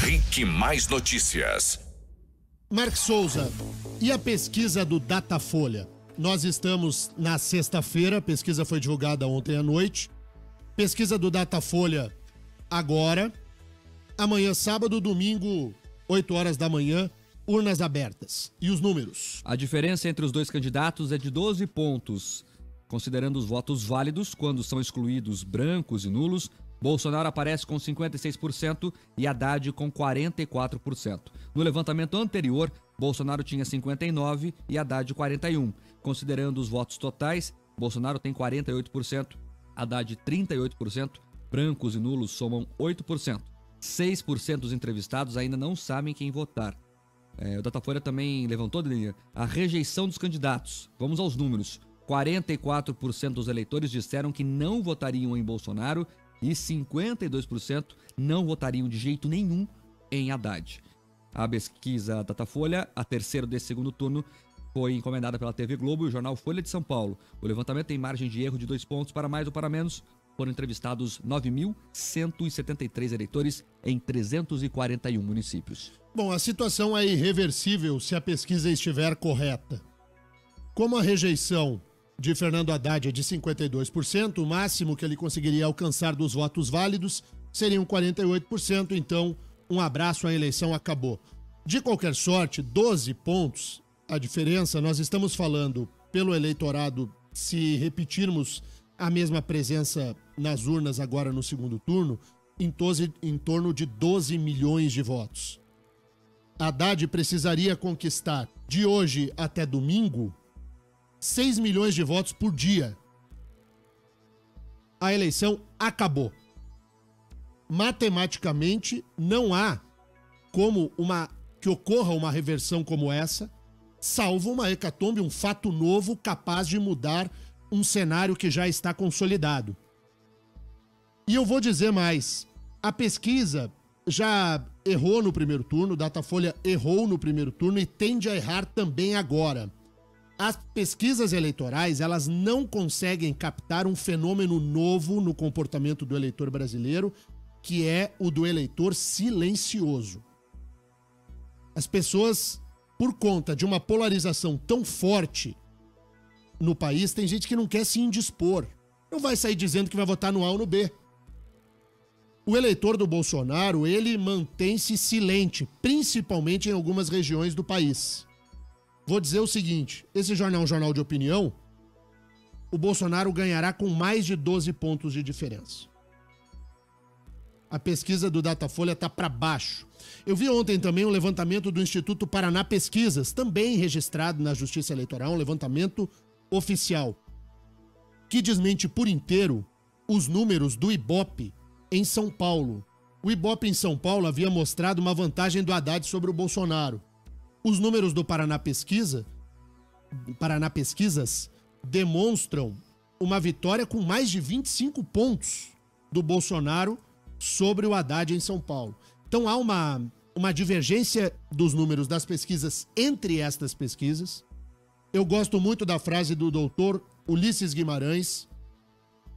RIC Mais Notícias. Mark Souza, e a pesquisa do Datafolha? Nós estamos na sexta-feira, a pesquisa foi divulgada ontem à noite. Pesquisa do Datafolha agora. Amanhã, sábado, domingo, 8 horas da manhã, urnas abertas. E os números? A diferença entre os dois candidatos é de 12 pontos. Considerando os votos válidos, quando são excluídos brancos e nulos, Bolsonaro aparece com 56% e Haddad com 44%. No levantamento anterior, Bolsonaro tinha 59% e Haddad 41%. Considerando os votos totais, Bolsonaro tem 48%, Haddad 38%, brancos e nulos somam 8%. 6% dos entrevistados ainda não sabem quem votar. O Datafolha também levantou a rejeição dos candidatos. Vamos aos números. 44% dos eleitores disseram que não votariam em Bolsonaro e 52% não votariam de jeito nenhum em Haddad. A pesquisa Datafolha, a terceira desse segundo turno, foi encomendada pela TV Globo e o jornal Folha de São Paulo. O levantamento tem margem de erro de 2 pontos para mais ou para menos. Foram entrevistados 9.173 eleitores em 341 municípios. Bom, a situação é irreversível se a pesquisa estiver correta. Como a rejeição de Fernando Haddad é de 52%, o máximo que ele conseguiria alcançar dos votos válidos seriam 48%, então um abraço, a eleição acabou. De qualquer sorte, 12 pontos, a diferença, nós estamos falando pelo eleitorado, se repetirmos a mesma presença nas urnas agora no segundo turno, em torno de 12 milhões de votos. Haddad precisaria conquistar, de hoje até domingo, 6 milhões de votos por dia. A eleição acabou. Matematicamente, não há como que ocorra uma reversão como essa, salvo uma hecatombe, um fato novo capaz de mudar um cenário que já está consolidado. E eu vou dizer mais. A pesquisa já errou no primeiro turno, Datafolha errou no primeiro turno e tende a errar também agora. As pesquisas eleitorais, elas não conseguem captar um fenômeno novo no comportamento do eleitor brasileiro, que é o do eleitor silencioso. As pessoas, por conta de uma polarização tão forte no país, tem gente que não quer se indispor. Não vai sair dizendo que vai votar no A ou no B. O eleitor do Bolsonaro, ele mantém-se silente, principalmente em algumas regiões do país. Vou dizer o seguinte, esse jornal é um jornal de opinião, o Bolsonaro ganhará com mais de 12 pontos de diferença. A pesquisa do Datafolha está para baixo. Eu vi ontem também um levantamento do Instituto Paraná Pesquisas, também registrado na Justiça Eleitoral, um levantamento oficial, que desmente por inteiro os números do Ibope em São Paulo. O Ibope em São Paulo havia mostrado uma vantagem do Haddad sobre o Bolsonaro. Os números do Paraná Pesquisas demonstram uma vitória com mais de 25 pontos do Bolsonaro sobre o Haddad em São Paulo. Então há uma divergência dos números das pesquisas entre estas pesquisas. Eu gosto muito da frase do doutor Ulisses Guimarães,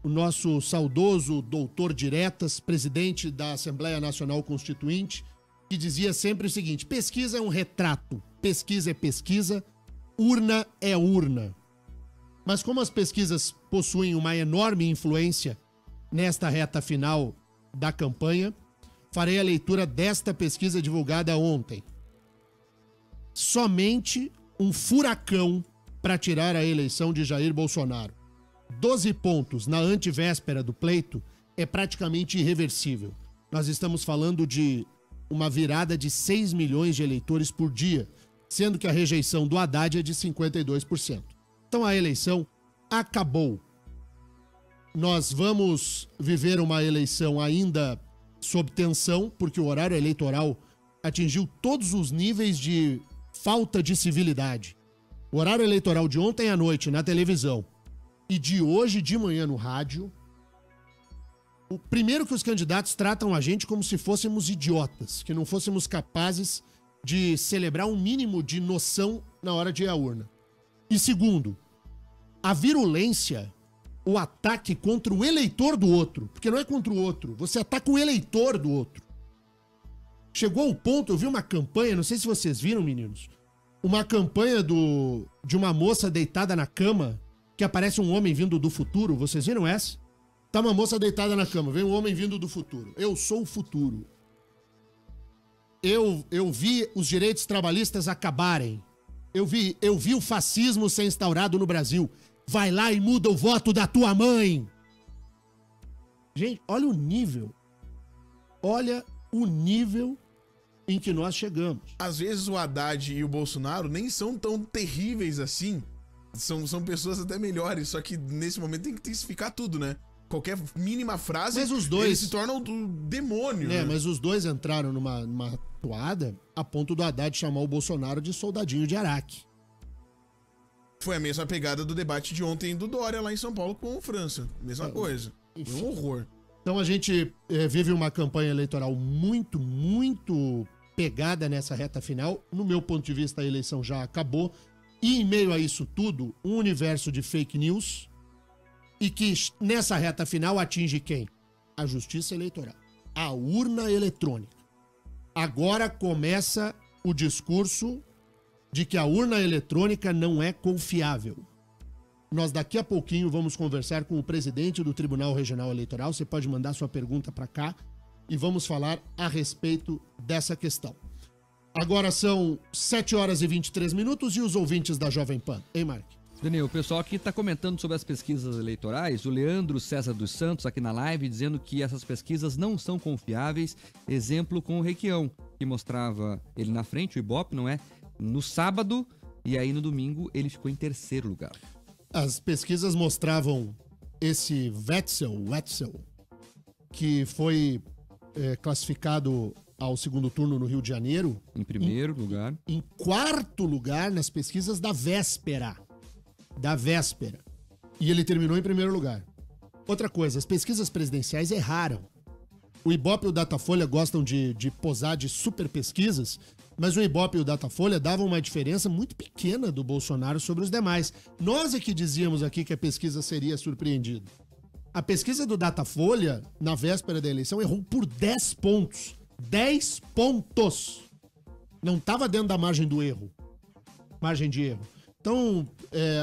o nosso saudoso doutor Diretas, presidente da Assembleia Nacional Constituinte, que dizia sempre o seguinte: pesquisa é um retrato, pesquisa é pesquisa, urna é urna. Mas como as pesquisas possuem uma enorme influência nesta reta final da campanha, farei a leitura desta pesquisa divulgada ontem. Somente um furacão para tirar a eleição de Jair Bolsonaro. 12 pontos na antevéspera do pleito é praticamente irreversível. Nós estamos falando de uma virada de 6 milhões de eleitores por dia, sendo que a rejeição do Haddad é de 52%. Então a eleição acabou. Nós vamos viver uma eleição ainda sob tensão, porque o horário eleitoral atingiu todos os níveis de falta de civilidade. O horário eleitoral de ontem à noite na televisão e de hoje de manhã no rádio, o primeiro que os candidatos tratam a gente como se fôssemos idiotas, que não fôssemos capazes de celebrar um mínimo de noção na hora de ir à urna. E segundo, a virulência, o ataque contra o eleitor do outro, porque não é contra o outro, você ataca o eleitor do outro. Chegou ao ponto, eu vi uma campanha, não sei se vocês viram, meninos, uma campanha de uma moça deitada na cama, que aparece um homem vindo do futuro. Vocês viram essa? Tá uma moça deitada na cama, vem um homem vindo do futuro. Eu sou o futuro. Eu vi os direitos trabalhistas acabarem. Eu vi o fascismo ser instaurado no Brasil. Vai lá e muda o voto da tua mãe. Gente, olha o nível. Olha o nível em que nós chegamos. Às vezes o Haddad e o Bolsonaro nem são tão terríveis assim. São pessoas até melhores, só que nesse momento tem que intensificar tudo, né? Qualquer mínima frase, mas os dois eles se tornam o demônio. É, né? mas os dois entraram numa toada a ponto do Haddad chamar o Bolsonaro de soldadinho de Araque. Foi a mesma pegada do debate de ontem do Dória lá em São Paulo com a França. Mesma coisa. Foi um horror. Então a gente vive uma campanha eleitoral muito, muito pegada nessa reta final. No meu ponto de vista, a eleição já acabou. E em meio a isso tudo, um universo de fake news e que nessa reta final atinge quem? A justiça eleitoral. A urna eletrônica. Agora começa o discurso de que a urna eletrônica não é confiável. Nós daqui a pouquinho vamos conversar com o presidente do Tribunal Regional Eleitoral. Você pode mandar sua pergunta para cá e vamos falar a respeito dessa questão. Agora são 7 horas e 23 minutos e os ouvintes da Jovem Pan. Hein, Mark? Daniel, o pessoal aqui está comentando sobre as pesquisas eleitorais. O Leandro César dos Santos aqui na live dizendo que essas pesquisas não são confiáveis. Exemplo com o Requião, que mostrava ele na frente, o Ibope, não é? No sábado, e aí no domingo ele ficou em terceiro lugar. As pesquisas mostravam esse Wetzel, que foi classificado ao segundo turno no Rio de Janeiro. Em primeiro lugar. Em quarto lugar nas pesquisas da véspera. E ele terminou em primeiro lugar. Outra coisa, as pesquisas presidenciais erraram. O Ibope e o Datafolha gostam de posar de super pesquisas, mas o Ibope e o Datafolha davam uma diferença muito pequena do Bolsonaro sobre os demais. Nós é que dizíamos aqui que a pesquisa seria surpreendida. A pesquisa do Datafolha, na véspera da eleição, errou por 10 pontos. 10 pontos! Não estava dentro da margem do erro. Margem de erro. Então,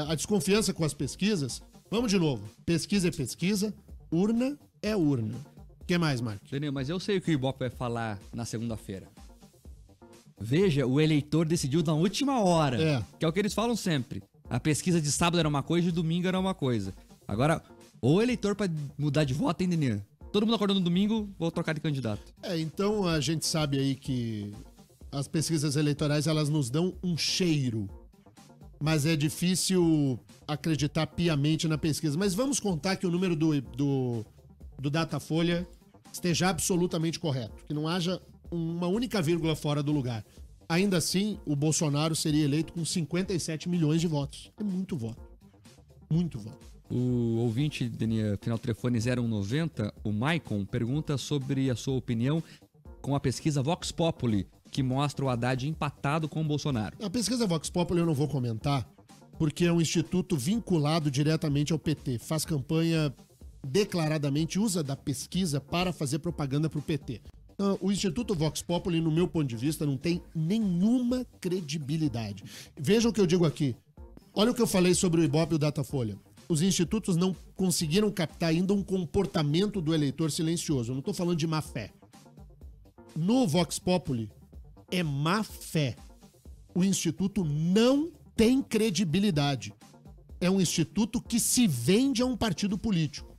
a desconfiança com as pesquisas... Vamos de novo. Pesquisa é pesquisa, urna é urna. O que mais, Mark? Daniel, mas eu sei o que o Ibope vai falar na segunda-feira. Veja, o eleitor decidiu na última hora. Que é o que eles falam sempre. A pesquisa de sábado era uma coisa e de domingo era uma coisa. Agora, o eleitor para mudar de voto, hein, Daniel? Todo mundo acordou no domingo, vou trocar de candidato. Então a gente sabe aí que as pesquisas eleitorais, elas nos dão um cheiro. Mas é difícil acreditar piamente na pesquisa. Mas vamos contar que o número do Datafolha esteja absolutamente correto. Que não haja uma única vírgula fora do lugar. Ainda assim, o Bolsonaro seria eleito com 57 milhões de votos. É muito voto. Muito voto. O ouvinte, Daniel, final do telefone 0190, o Maicon, pergunta sobre a sua opinião com a pesquisa Vox Populi, que mostra o Haddad empatado com o Bolsonaro. A pesquisa Vox Populi eu não vou comentar, porque é um instituto vinculado diretamente ao PT. Faz campanha declaradamente, usa da pesquisa para fazer propaganda para o PT. Então, o Instituto Vox Populi, no meu ponto de vista, não tem nenhuma credibilidade. Vejam o que eu digo aqui. Olha o que eu falei sobre o Ibope e o Datafolha. Os institutos não conseguiram captar ainda um comportamento do eleitor silencioso. Eu não estou falando de má fé. No Vox Populi, é má fé. O instituto não tem credibilidade. É um instituto que se vende a um partido político.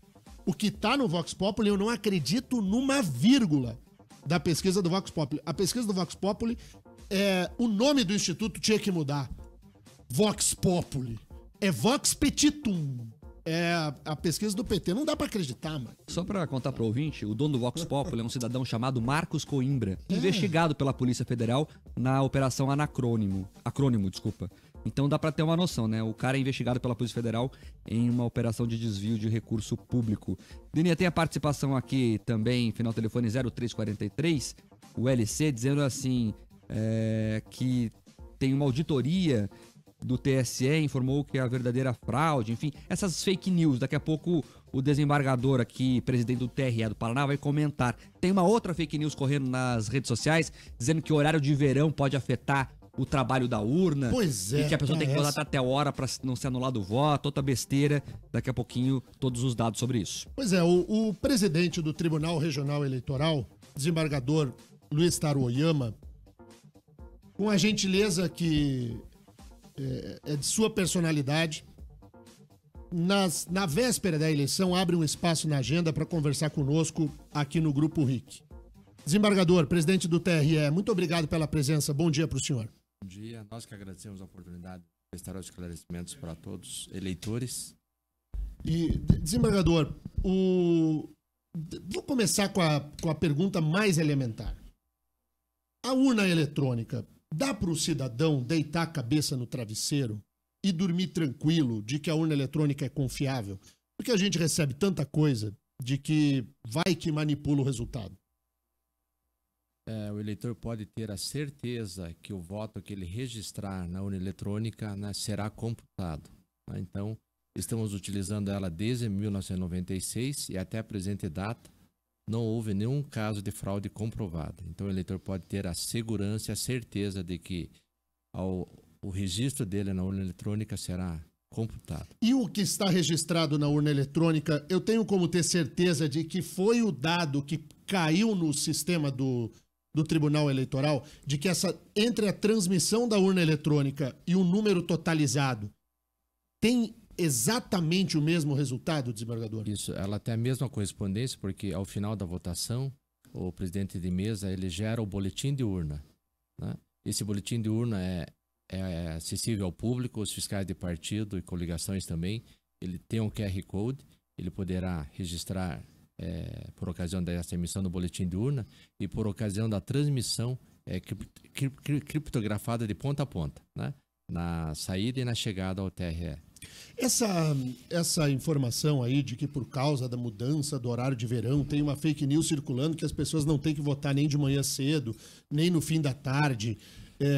O que está no Vox Populi, eu não acredito numa vírgula da pesquisa do Vox Populi. A pesquisa do Vox Populi, o nome do instituto tinha que mudar. Vox Populi. É Vox Petitum. É a pesquisa do PT. Não dá pra acreditar, mano. Só pra contar pro ouvinte, o dono do Vox Populi é um cidadão chamado Marcos Coimbra, investigado pela Polícia Federal na Operação Acrônimo. Então dá pra ter uma noção, né? O cara é investigado pela Polícia Federal em uma operação de desvio de recurso público. Deninha, tem a participação aqui também, final telefone 0343, o LC, dizendo assim, que tem uma auditoria do TSE informou que é a verdadeira fraude, enfim, essas fake news. Daqui a pouco o desembargador aqui, presidente do TRE do Paraná, vai comentar. Tem uma outra fake news correndo nas redes sociais, dizendo que o horário de verão pode afetar o trabalho da urna. Pois é. E que a pessoa tem que votar até a hora para não ser anulado o voto, outra besteira. Daqui a pouquinho, todos os dados sobre isso. Pois é, o presidente do Tribunal Regional Eleitoral, desembargador Luiz Taro Oyama, com a gentileza que é de sua personalidade, na véspera da eleição, abre um espaço na agenda para conversar conosco aqui no Grupo RIC. Desembargador, presidente do TRE, muito obrigado pela presença. Bom dia para o senhor. Bom dia, nós que agradecemos a oportunidade de prestar os esclarecimentos para todos os eleitores. E, desembargador, vou começar com a pergunta mais elementar. A urna eletrônica, dá para o cidadão deitar a cabeça no travesseiro e dormir tranquilo de que a urna eletrônica é confiável? Porque a gente recebe tanta coisa de que vai que manipula o resultado. O eleitor pode ter a certeza que o voto que ele registrar na urna eletrônica, né, será computado. Né? Então, estamos utilizando ela desde 1996 e até a presente data não houve nenhum caso de fraude comprovado. Então, o eleitor pode ter a segurança e a certeza de que o registro dele na urna eletrônica será computado. E o que está registrado na urna eletrônica, eu tenho como ter certeza de que foi o dado que caiu no sistema do Tribunal Eleitoral, de que entre a transmissão da urna eletrônica e o número totalizado, tem exatamente o mesmo resultado, desembargador? Isso, ela tem a mesma correspondência, porque ao final da votação, o presidente de mesa, ele gera o boletim de urna. Né? Esse boletim de urna é acessível ao público, os fiscais de partido e coligações também. Ele tem um QR Code, ele poderá registrar por ocasião dessa emissão do boletim de urna e por ocasião da transmissão criptografada de ponta a ponta, né? Na saída e na chegada ao TRE. Essa informação aí de que por causa da mudança do horário de verão tem uma fake news circulando que as pessoas não têm que votar nem de manhã cedo, nem no fim da tarde.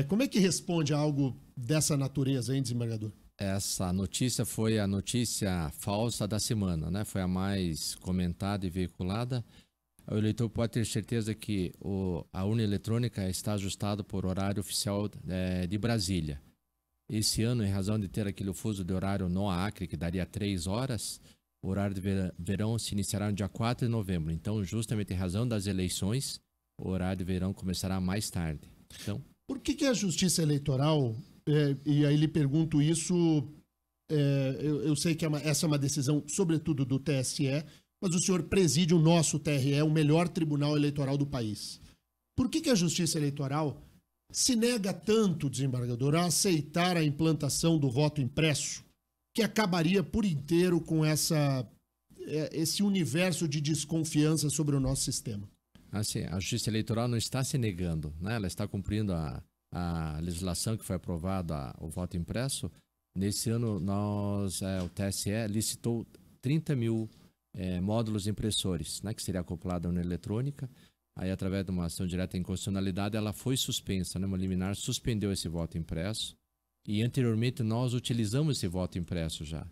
Como é que responde a algo dessa natureza, hein, desembargador? Essa notícia foi a notícia falsa da semana, né? Foi a mais comentada e veiculada. O eleitor pode ter certeza que a urna eletrônica está ajustada por horário oficial de Brasília. Esse ano, em razão de ter aquele fuso de horário no Acre, que daria 3 horas, o horário de verão se iniciará no dia 4 de novembro. Então, justamente em razão das eleições, o horário de verão começará mais tarde. Então, por que a Justiça Eleitoral, e aí lhe pergunto isso, eu sei que essa é uma decisão, sobretudo do TSE, mas o senhor preside o nosso TRE, o melhor tribunal eleitoral do país. Por que a Justiça Eleitoral se nega tanto, desembargador, a aceitar a implantação do voto impresso, que acabaria por inteiro com esse universo de desconfiança sobre o nosso sistema? Assim, a Justiça Eleitoral não está se negando, né? Ela está cumprindo a legislação que foi aprovada, o voto impresso. Nesse ano, o TSE licitou 30 mil módulos impressores, né? Que seria acoplado à urna eletrônica. Aí, através de uma ação direta em inconstitucionalidade, ela foi suspensa, né? Uma liminar suspendeu esse voto impresso. E, anteriormente, nós utilizamos esse voto impresso já.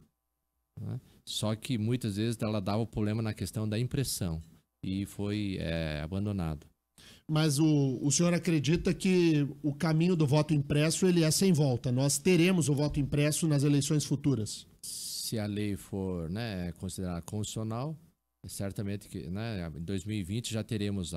Né? Só que, muitas vezes, ela dava problema na questão da impressão. E foi abandonado. Mas o senhor acredita que o caminho do voto impresso ele é sem volta? Nós teremos o voto impresso nas eleições futuras? Se a lei for, né, considerada constitucional, certamente que, né, em 2020 já teremos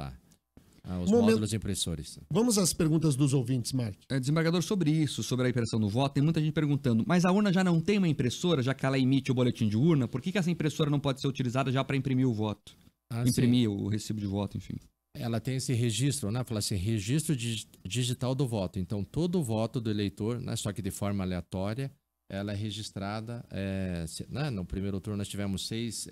os módulos impressores. Vamos às perguntas dos ouvintes, Mark. Desembargador, sobre isso, sobre a impressão do voto, tem muita gente perguntando, mas a urna já não tem uma impressora, já que ela emite o boletim de urna, por que essa impressora não pode ser utilizada já para imprimir o voto? Imprimir o recibo de voto, enfim. Ela tem esse registro, né? Fala assim, registro digital do voto. Então, todo o voto do eleitor, né, só que de forma aleatória, ela é registrada. Né, no primeiro turno nós tivemos 6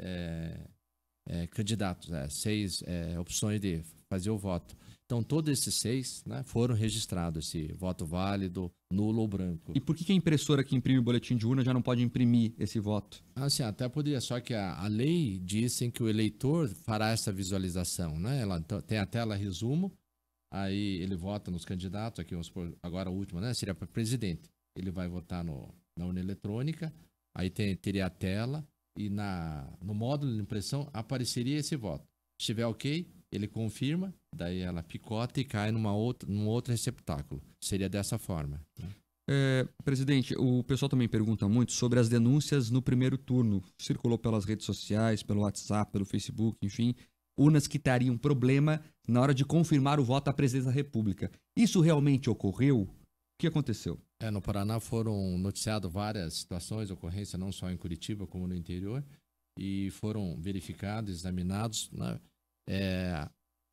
candidatos, 6 opções de fazer o voto. Então, todos esses 6, né, foram registrados, esse voto válido, nulo ou branco. E por que a impressora que imprime o boletim de urna já não pode imprimir esse voto? Assim, até poderia, só que a lei diz que o eleitor fará essa visualização, né? Ela tem a tela resumo, aí ele vota nos candidatos, aqui vamos supor, agora a última, né? Seria para presidente. ele vai votar na urna eletrônica, aí teria a tela e no módulo de impressão apareceria esse voto. Se estiver ok, ele confirma, daí ela picota e cai num outro receptáculo. Seria dessa forma. Presidente, o pessoal também pergunta muito sobre as denúncias no primeiro turno. Circulou pelas redes sociais, pelo WhatsApp, pelo Facebook, enfim, urnas que teriam problema na hora de confirmar o voto à presidência da República. Isso realmente ocorreu? O que aconteceu? No Paraná foram noticiadas várias situações, ocorrência não só em Curitiba como no interior, e foram verificados, examinados, né?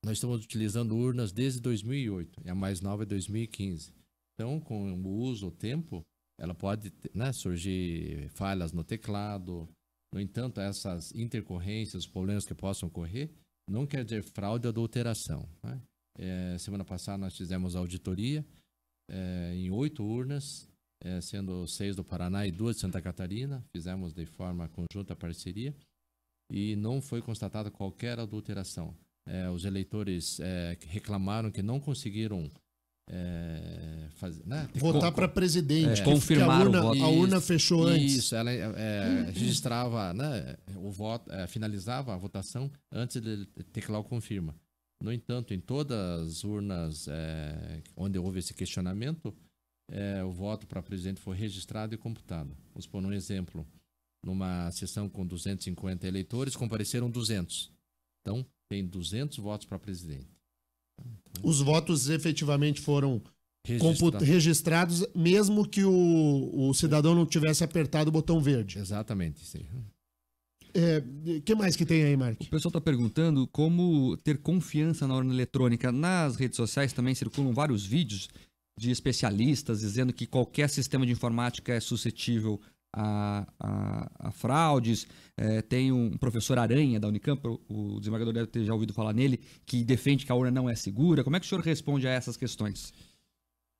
Nós estamos utilizando urnas desde 2008, e a mais nova é 2015. Então, com o uso, o tempo, ela pode, né, surgir falhas no teclado. No entanto, essas intercorrências, os problemas que possam ocorrer, não quer dizer fraude ou adulteração, né? Semana passada nós fizemos auditoria em 8 urnas, sendo 6 do Paraná e 2 de Santa Catarina. Fizemos de forma conjunta a parceria e não foi constatada qualquer adulteração. Os eleitores reclamaram que não conseguiram votar para presidente, confirmar o voto. A urna fechou antes. Isso, ela registrava, né, o voto, finalizava a votação antes de teclar o confirma. No entanto, em todas as urnas onde houve esse questionamento, o voto para presidente foi registrado e computado. Vamos por um exemplo, numa sessão com 250 eleitores, compareceram 200. Então, tem 200 votos para presidente. Os votos efetivamente foram registrados, mesmo que o cidadão não tivesse apertado o botão verde. Exatamente, sim. O que mais que tem aí, Mark? O pessoal está perguntando como ter confiança na urna eletrônica. Nas redes sociais também circulam vários vídeos de especialistas dizendo que qualquer sistema de informática é suscetível a fraudes. Tem um professor Aranha da Unicamp, o desembargador deve ter já ouvido falar nele, que defende que a urna não é segura. Como é que o senhor responde a essas questões?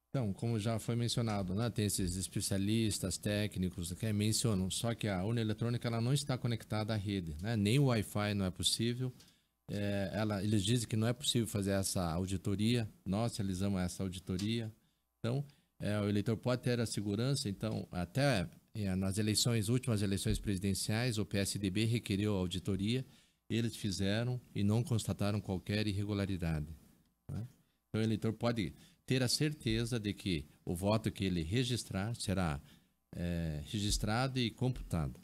Então, como já foi mencionado, né, tem esses especialistas técnicos que mencionam, só que a urna eletrônica ela não está conectada à rede, né? Nem o Wi-Fi não é possível. Eles dizem que não é possível fazer essa auditoria, nós realizamos essa auditoria. Então, o eleitor pode ter a segurança. Então, até nas últimas eleições presidenciais, o PSDB requeriu a auditoria, eles fizeram e não constataram qualquer irregularidade, né? Então, o eleitor pode ter a certeza de que o voto que ele registrar será registrado e computado.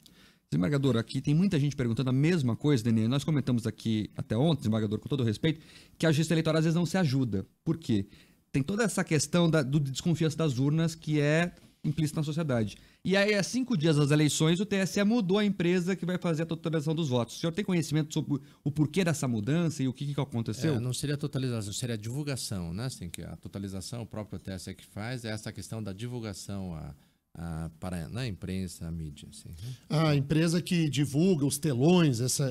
Desembargador, aqui tem muita gente perguntando a mesma coisa, Denê. Nós comentamos aqui até ontem, desembargador, com todo respeito, que a justiça eleitoral às vezes não se ajuda. Por quê? Tem toda essa questão do desconfiança das urnas que é implícita na sociedade. E aí, há 5 dias das eleições, o TSE mudou a empresa que vai fazer a totalização dos votos. O senhor tem conhecimento sobre o porquê dessa mudança e o que aconteceu? Não seria a totalização, seria a divulgação, né? Assim, que a totalização, o próprio TSE que faz, é essa questão da divulgação para a imprensa, a mídia. Assim, né? A empresa que divulga os telões, isso.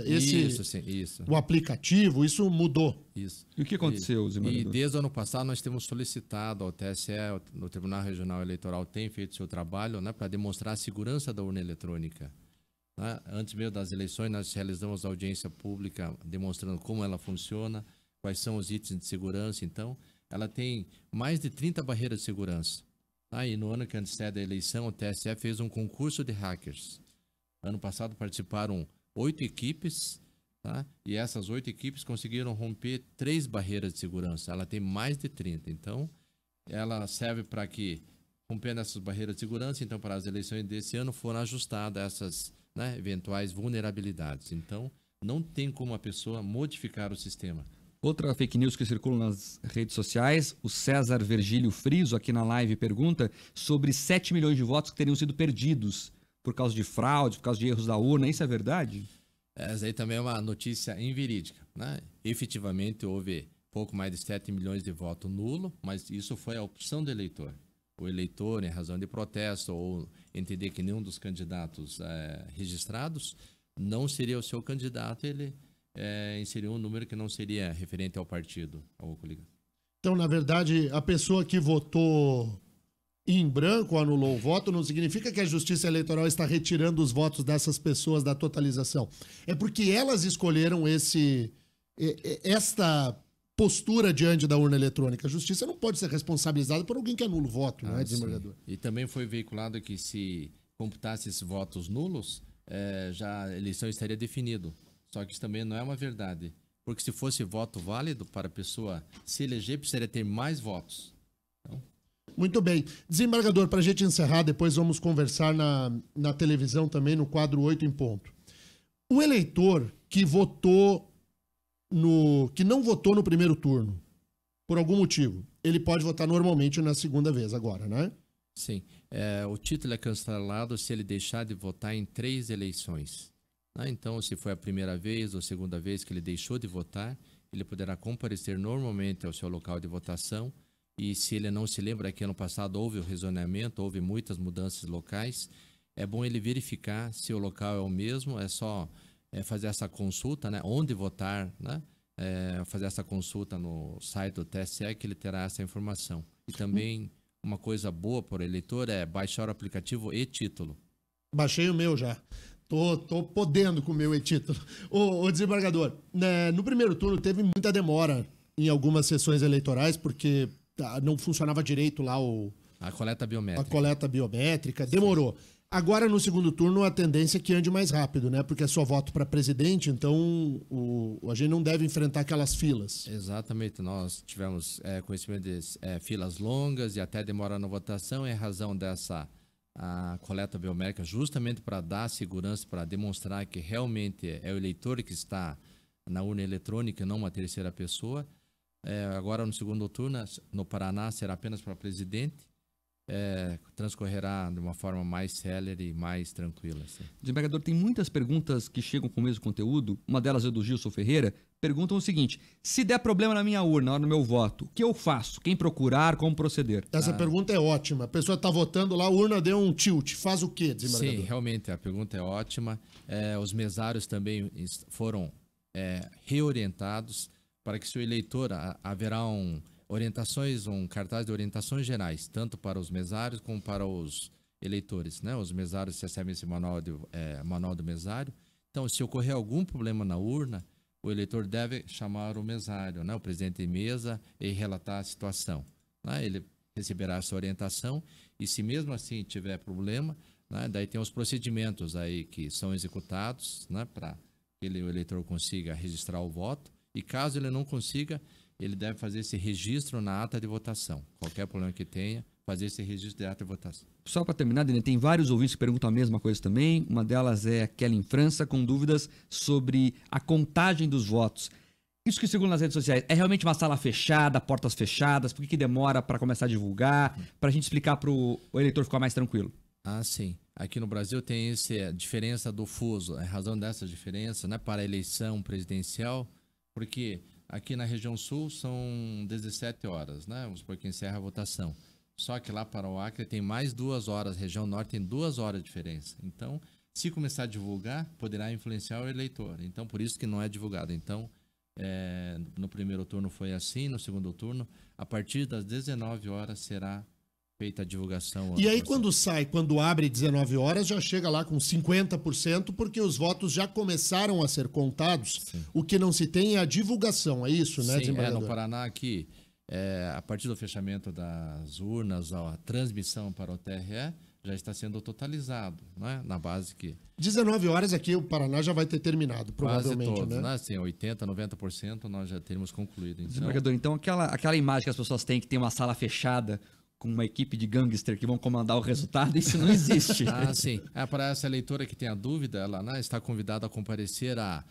O aplicativo, isso mudou. Isso. E o que aconteceu, desembargador? E desde o ano passado nós temos solicitado ao TSE, no Tribunal Regional Eleitoral tem feito seu trabalho, né, para demonstrar a segurança da urna eletrônica. Né? Antes mesmo das eleições nós realizamos audiência pública demonstrando como ela funciona, quais são os itens de segurança. Então, ela tem mais de 30 barreiras de segurança. E no ano que antecede a eleição, o TSE fez um concurso de hackers. Ano passado participaram 8 equipes, tá? E essas 8 equipes conseguiram romper 3 barreiras de segurança. Ela tem mais de 30. Então, ela serve para que, rompendo essas barreiras de segurança, então, para as eleições desse ano, foram ajustadas essas, né, eventuais vulnerabilidades. Então, não tem como a pessoa modificar o sistema. Outra fake news que circula nas redes sociais, o César Virgílio Friso, aqui na live, pergunta sobre 7 milhões de votos que teriam sido perdidos por causa de fraude, por causa de erros da urna. Isso é verdade? Essa aí também é uma notícia inverídica, né? Efetivamente, houve pouco mais de 7 milhões de votos nulo, mas isso foi a opção do eleitor. O eleitor, em razão de protesto ou entender que nenhum dos candidatos registrados não seria o seu candidato, ele inseriu um número que não seria referente ao partido, ao coligação. Então, na verdade, a pessoa que votou em branco, anulou o voto, não significa que a Justiça Eleitoral está retirando os votos dessas pessoas da totalização. É porque elas escolheram esta postura diante da urna eletrônica. A justiça não pode ser responsabilizada por alguém que anula o voto, não é, desembargador? Sim. E também foi veiculado que se computasse esses votos nulos, já a eleição estaria definida. Só que isso também não é uma verdade. Porque se fosse voto válido para a pessoa se eleger, precisaria ter mais votos. Então... Muito bem. Desembargador, para a gente encerrar, depois vamos conversar na televisão também, no quadro 8 em ponto. O eleitor que não votou no primeiro turno, por algum motivo, ele pode votar normalmente na segunda vez agora, né? Sim. O título é cancelado se ele deixar de votar em 3 eleições. Então, se foi a primeira vez ou segunda vez que ele deixou de votar, ele poderá comparecer normalmente ao seu local de votação. E se ele não se lembra que ano passado houve o rezoneamento, houve muitas mudanças locais, é bom ele verificar se o local é o mesmo, é só fazer essa consulta, né? Onde votar, né? Fazer essa consulta no site do TSE que ele terá essa informação. E também uma coisa boa para o eleitor é baixar o aplicativo e-título. Baixei o meu já. Tô podendo com o meu e-título. Ô desembargador, né, no primeiro turno teve muita demora em algumas sessões eleitorais porque não funcionava direito lá a coleta biométrica. A coleta biométrica, demorou. Agora, no segundo turno, a tendência é que ande mais rápido, né? Porque é só voto para presidente, então a gente não deve enfrentar aquelas filas. Exatamente. Nós tivemos conhecimento de filas longas e até demora na votação, em razão dessa a coleta biométrica, justamente para dar segurança, para demonstrar que realmente é o eleitor que está na urna eletrônica e não uma terceira pessoa. Agora, no segundo turno, no Paraná, será apenas para presidente. Transcorrerá de uma forma mais célere e mais tranquila. Assim. Desembargador, tem muitas perguntas que chegam com o mesmo conteúdo. Uma delas é do Gilson Ferreira. Perguntam o seguinte: se der problema na minha urna, na hora do meu voto, o que eu faço? Quem procurar? Como proceder? Essa pergunta é ótima. A pessoa está votando lá, a urna deu um tilt. Faz o quê, desembargador? Sim, realmente, a pergunta é ótima. Os mesários também foram reorientados para que, se o eleitor, haverá um cartaz de orientações gerais, tanto para os mesários como para os eleitores, né? Os mesários recebem esse manual do mesário. Então, se ocorrer algum problema na urna, o eleitor deve chamar o mesário, né? O presidente de mesa, e relatar a situação. Né? Ele receberá essa orientação e, se mesmo assim tiver problema, né? Daí tem os procedimentos aí que são executados, né? Para que o eleitor consiga registrar o voto. E caso ele não consiga, ele deve fazer esse registro na ata de votação. Qualquer problema que tenha, fazer esse registro de ata de votação. Só para terminar, Dene, tem vários ouvintes que perguntam a mesma coisa também. Uma delas é a Kelly em França, com dúvidas sobre a contagem dos votos. Isso que circula nas redes sociais, é realmente uma sala fechada, portas fechadas? Por que demora para começar a divulgar? Para a gente explicar para o eleitor ficar mais tranquilo. Sim. Aqui no Brasil tem essa diferença do fuso. A razão dessa diferença, né, para a eleição presidencial, porque aqui na região sul são 17 horas, né? Vamos supor que encerra a votação. Só que lá para o Acre tem mais 2 horas, região norte tem 2 horas de diferença. Então, se começar a divulgar, poderá influenciar o eleitor. Então, por isso que não é divulgado. Então, no primeiro turno foi assim, no segundo turno, a partir das 19 horas será feita a divulgação. E aí quando abre 19 horas, já chega lá com 50%, porque os votos já começaram a ser contados. Sim. O que não se tem é a divulgação, é isso, né, desembargador? No Paraná aqui, a partir do fechamento das urnas, a transmissão para o TRE já está sendo totalizado, né? Na base que... 19 horas aqui o Paraná já vai ter terminado, provavelmente, quase todos, né? Assim, 80%, 90% nós já teremos concluído. Então... Desembargador, então aquela imagem que as pessoas têm, que tem uma sala fechada com uma equipe de gangster que vão comandar o resultado, isso não existe. Sim. Para essa eleitora que tem a dúvida, ela, né, está convidada a comparecer à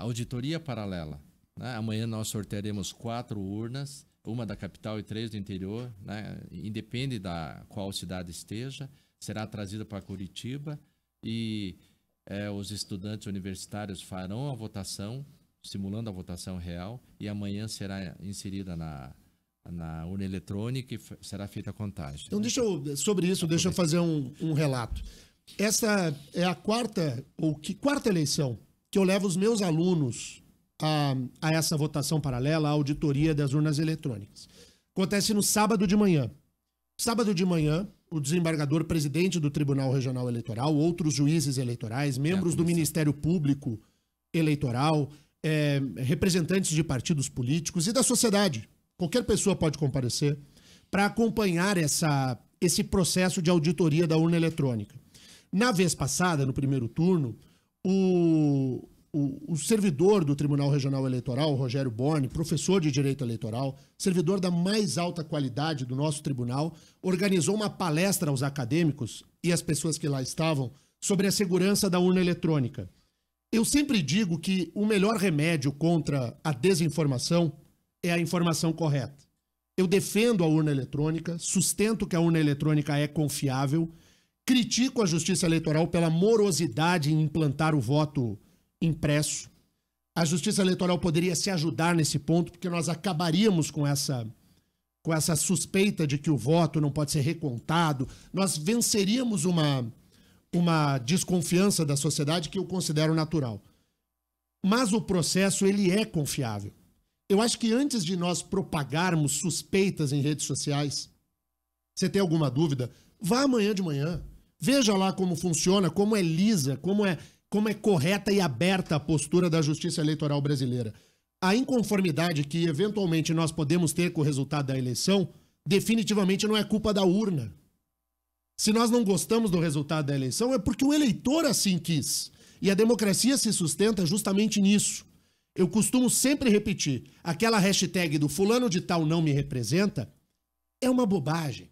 auditoria paralela. Né? Amanhã nós sortearemos 4 urnas, uma da capital e 3 do interior, né? Independe da qual cidade esteja, será trazida para Curitiba e os estudantes universitários farão a votação, simulando a votação real, e amanhã será inserida na urna eletrônica e será feita a contagem. Então, deixa eu fazer um relato. Essa é a quarta eleição que eu levo os meus alunos a essa votação paralela, a auditoria das urnas eletrônicas. Acontece no sábado de manhã. Sábado de manhã, o desembargador presidente do Tribunal Regional Eleitoral, outros juízes eleitorais, membros do Ministério Público Eleitoral, representantes de partidos políticos e da sociedade. Qualquer pessoa pode comparecer para acompanhar esse processo de auditoria da urna eletrônica. Na vez passada, no primeiro turno, o servidor do Tribunal Regional Eleitoral, Rogério Borne, professor de Direito Eleitoral, servidor da mais alta qualidade do nosso tribunal, organizou uma palestra aos acadêmicos e às pessoas que lá estavam sobre a segurança da urna eletrônica. Eu sempre digo que o melhor remédio contra a desinformação é a informação correta. Eu defendo a urna eletrônica, sustento que a urna eletrônica é confiável, critico a Justiça Eleitoral pela morosidade em implantar o voto impresso. A Justiça Eleitoral poderia se ajudar nesse ponto, porque nós acabaríamos com essa suspeita de que o voto não pode ser recontado. Nós venceríamos uma desconfiança da sociedade que eu considero natural. Mas o processo, ele é confiável. Eu acho que antes de nós propagarmos suspeitas em redes sociais, você tem alguma dúvida, vá amanhã de manhã, veja lá como funciona, como é lisa, como é correta e aberta a postura da Justiça Eleitoral brasileira. A inconformidade que eventualmente nós podemos ter com o resultado da eleição, definitivamente não é culpa da urna. Se nós não gostamos do resultado da eleição, é porque o eleitor assim quis. E a democracia se sustenta justamente nisso. Eu costumo sempre repetir, aquela hashtag do fulano de tal não me representa, é uma bobagem.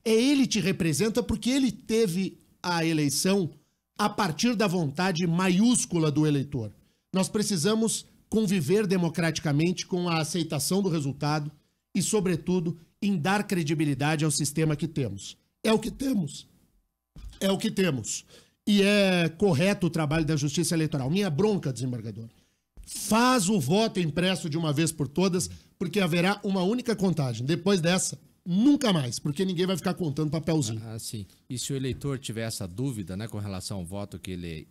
Ele te representa porque ele teve a eleição a partir da vontade maiúscula do eleitor. Nós precisamos conviver democraticamente com a aceitação do resultado e, sobretudo, em dar credibilidade ao sistema que temos. É o que temos. É o que temos. E é correto o trabalho da Justiça Eleitoral. Minha bronca, desembargador. Faz o voto impresso de uma vez por todas, porque haverá uma única contagem. Depois dessa, nunca mais, porque ninguém vai ficar contando papelzinho. Sim. E se o eleitor tiver essa dúvida, né, com relação ao voto que ele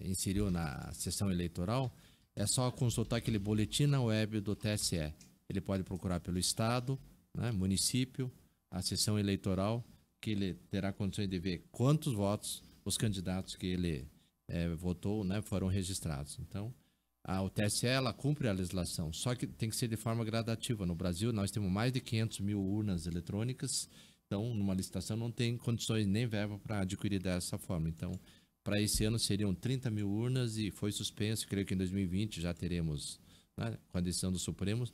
inseriu na sessão eleitoral, é só consultar aquele boletim na web do TSE. Ele pode procurar pelo estado, né, município, a sessão eleitoral, que ele terá condições de ver quantos votos os candidatos que ele votou, né, foram registrados. Então, o TSE, ela cumpre a legislação, só que tem que ser de forma gradativa. No Brasil, nós temos mais de 500 mil urnas eletrônicas, então, numa licitação, não tem condições nem verba para adquirir dessa forma. Então, para esse ano, seriam 30 mil urnas e foi suspenso. Creio que em 2020 já teremos, né, com a decisão do Supremo,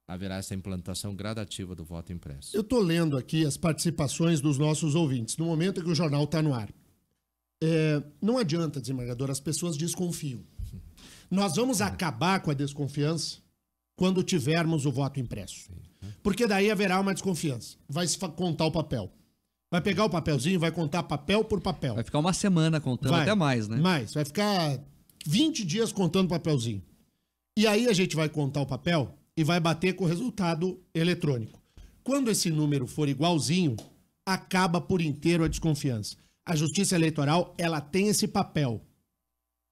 haverá essa implantação gradativa do voto impresso. Eu estou lendo aqui as participações dos nossos ouvintes, no momento em que o jornal está no ar. Não adianta, desembargador, as pessoas desconfiam. Nós vamos acabar com a desconfiança quando tivermos o voto impresso. Porque daí haverá uma desconfiança. Vai se contar o papel. Vai pegar o papelzinho, vai contar papel por papel. Vai ficar uma semana contando, até mais, né? Vai ficar 20 dias contando papelzinho. E aí a gente vai contar o papel e vai bater com o resultado eletrônico. Quando esse número for igualzinho, acaba por inteiro a desconfiança. A Justiça Eleitoral, ela tem esse papel.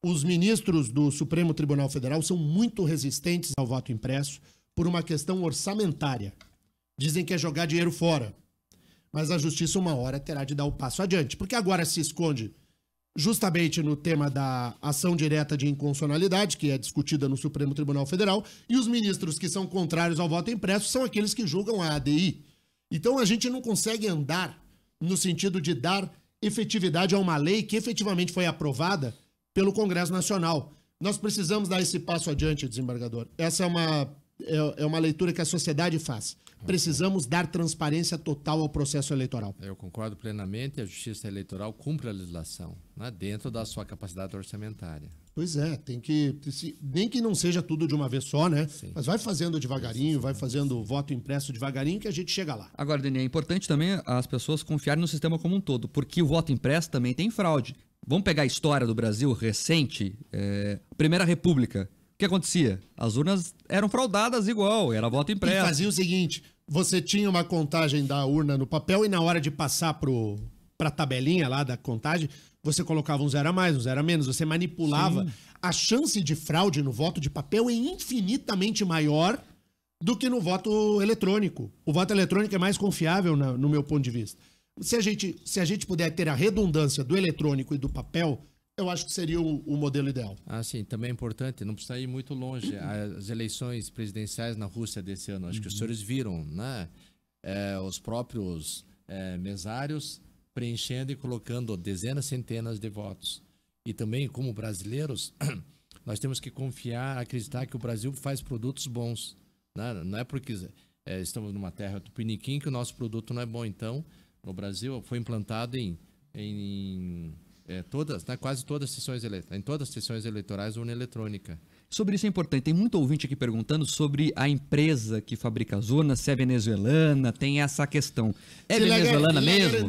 Os ministros do Supremo Tribunal Federal são muito resistentes ao voto impresso por uma questão orçamentária. Dizem que é jogar dinheiro fora. Mas a Justiça, uma hora, terá de dar o passo adiante. Porque agora se esconde justamente no tema da ação direta de inconstitucionalidade, que é discutida no Supremo Tribunal Federal, e os ministros que são contrários ao voto impresso são aqueles que julgam a ADI. Então a gente não consegue andar no sentido de dar efetividade a uma lei que efetivamente foi aprovada pelo Congresso Nacional. Nós precisamos dar esse passo adiante, desembargador. Essa é uma leitura que a sociedade faz. Precisamos dar transparência total ao processo eleitoral. Eu concordo plenamente. A Justiça Eleitoral cumpre a legislação, né, dentro da sua capacidade orçamentária. Pois é, tem que... Nem que não seja tudo de uma vez só, né? Sim. Mas vai fazendo devagarinho, vai fazendo voto impresso devagarinho que a gente chega lá. Agora, Denis, é importante também as pessoas confiarem no sistema como um todo, porque o voto impresso também tem fraude. Vamos pegar a história do Brasil recente, Primeira República. O que acontecia? As urnas eram fraudadas igual, era voto impresso. E fazia o seguinte, você tinha uma contagem da urna no papel e na hora de passar pra tabelinha lá da contagem, você colocava um 0 a mais, um 0 a menos, você manipulava. Sim. A chance de fraude no voto de papel é infinitamente maior do que no voto eletrônico. O voto eletrônico é mais confiável no meu ponto de vista. Se a gente puder ter a redundância do eletrônico e do papel, eu acho que seria o modelo ideal. Ah, sim, também é importante, não precisa ir muito longe. As eleições presidenciais na Rússia desse ano, acho que os senhores viram, né? Os próprios mesários preenchendo e colocando dezenas, centenas de votos. E também, como brasileiros, nós temos que confiar, acreditar que o Brasil faz produtos bons. Né? Não é porque estamos numa terra tupiniquim que o nosso produto não é bom. Então, no Brasil, foi implantado em quase todas as sessões eleitorais, em todas as sessões eleitorais, urna eletrônica. Sobre isso é importante. Tem muito ouvinte aqui perguntando sobre a empresa que fabrica as urnas, se é venezuelana, tem essa questão. É venezuelana mesmo?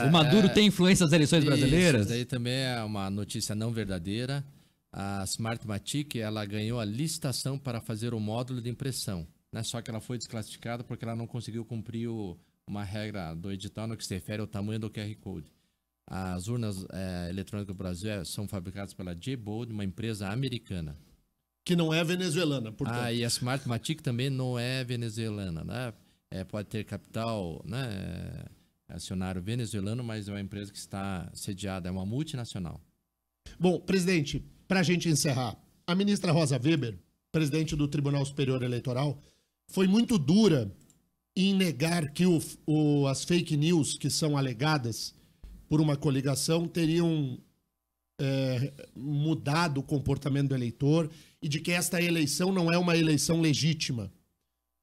O Maduro tem influência nas eleições brasileiras? Isso daí também é uma notícia não verdadeira. A Smartmatic, ela ganhou a licitação para fazer o módulo de impressão, né? Só que ela foi desclassificada porque ela não conseguiu cumprir uma regra do edital no que se refere ao tamanho do QR Code. As urnas eletrônicas do Brasil são fabricadas pela Diebold, uma empresa americana. Que não é venezuelana, portanto. E a Smartmatic também não é venezuelana, né? Pode ter capital, né, acionário venezuelano, mas é uma empresa que está sediada, é uma multinacional. Bom, presidente, para a gente encerrar, a ministra Rosa Weber, presidente do Tribunal Superior Eleitoral, foi muito dura em negar que as fake news que são alegadas por uma coligação teriam mudado o comportamento do eleitor e de que esta eleição não é uma eleição legítima. O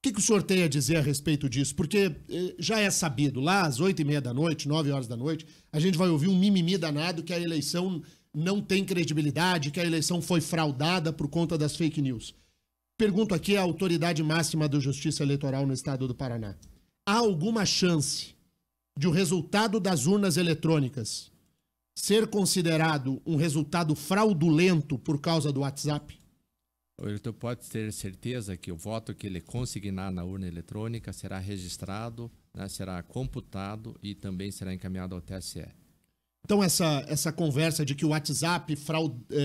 que o senhor tem a dizer a respeito disso? Porque já é sabido, lá às 8h30 da noite, 9 horas da noite, a gente vai ouvir um mimimi danado que a eleição não tem credibilidade, que a eleição foi fraudada por conta das fake news. Pergunto aqui à autoridade máxima da Justiça Eleitoral no estado do Paraná. Há alguma chance de o resultado das urnas eletrônicas ser considerado um resultado fraudulento por causa do WhatsApp? O eleitor pode ter certeza que o voto que ele consignar na urna eletrônica será registrado, né, será computado e também será encaminhado ao TSE. Então essa conversa de que o WhatsApp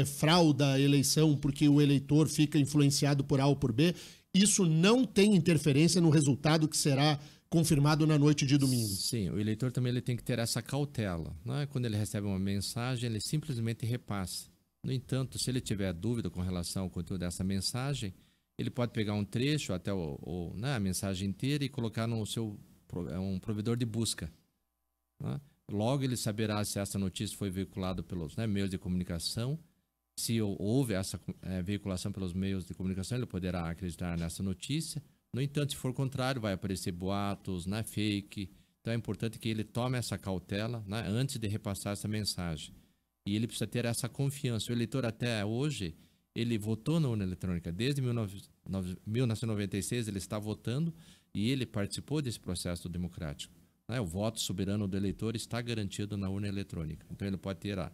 frauda a eleição porque o eleitor fica influenciado por A ou por B, isso não tem interferência no resultado que será confirmado na noite de domingo. Sim, o eleitor também ele tem que ter essa cautela. Né? Quando ele recebe uma mensagem, ele simplesmente repassa. No entanto, se ele tiver dúvida com relação ao conteúdo dessa mensagem, ele pode pegar um trecho até a mensagem inteira e colocar no seu um provedor de busca. Né? Logo ele saberá se essa notícia foi veiculada pelos meios de comunicação. Se houve essa veiculação pelos meios de comunicação, ele poderá acreditar nessa notícia. No entanto, se for contrário, vai aparecer boatos, fake. Então é importante que ele tome essa cautela, antes de repassar essa mensagem. E ele precisa ter essa confiança. O eleitor até hoje, ele votou na urna eletrônica. Desde 1996 ele está votando e ele participou desse processo democrático. O voto soberano do eleitor está garantido na urna eletrônica. Então ele pode ter a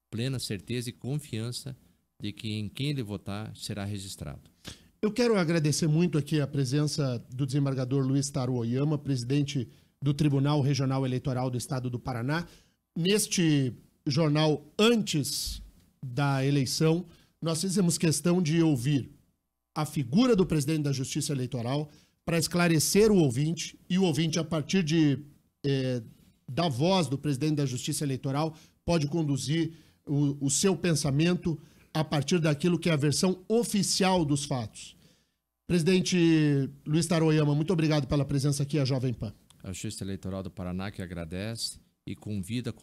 plena certeza e confiança de que em quem ele votar será registrado. Eu quero agradecer muito aqui a presença do desembargador Luiz Taro Oyama, presidente do Tribunal Regional Eleitoral do Estado do Paraná. Neste jornal, antes da eleição, nós fizemos questão de ouvir a figura do presidente da Justiça Eleitoral para esclarecer o ouvinte, e o ouvinte, a partir da voz do presidente da Justiça Eleitoral, pode conduzir o seu pensamento a partir daquilo que é a versão oficial dos fatos. Presidente Luiz Taro Oyama, muito obrigado pela presença aqui à Jovem Pan. A Justiça Eleitoral do Paraná que agradece e concita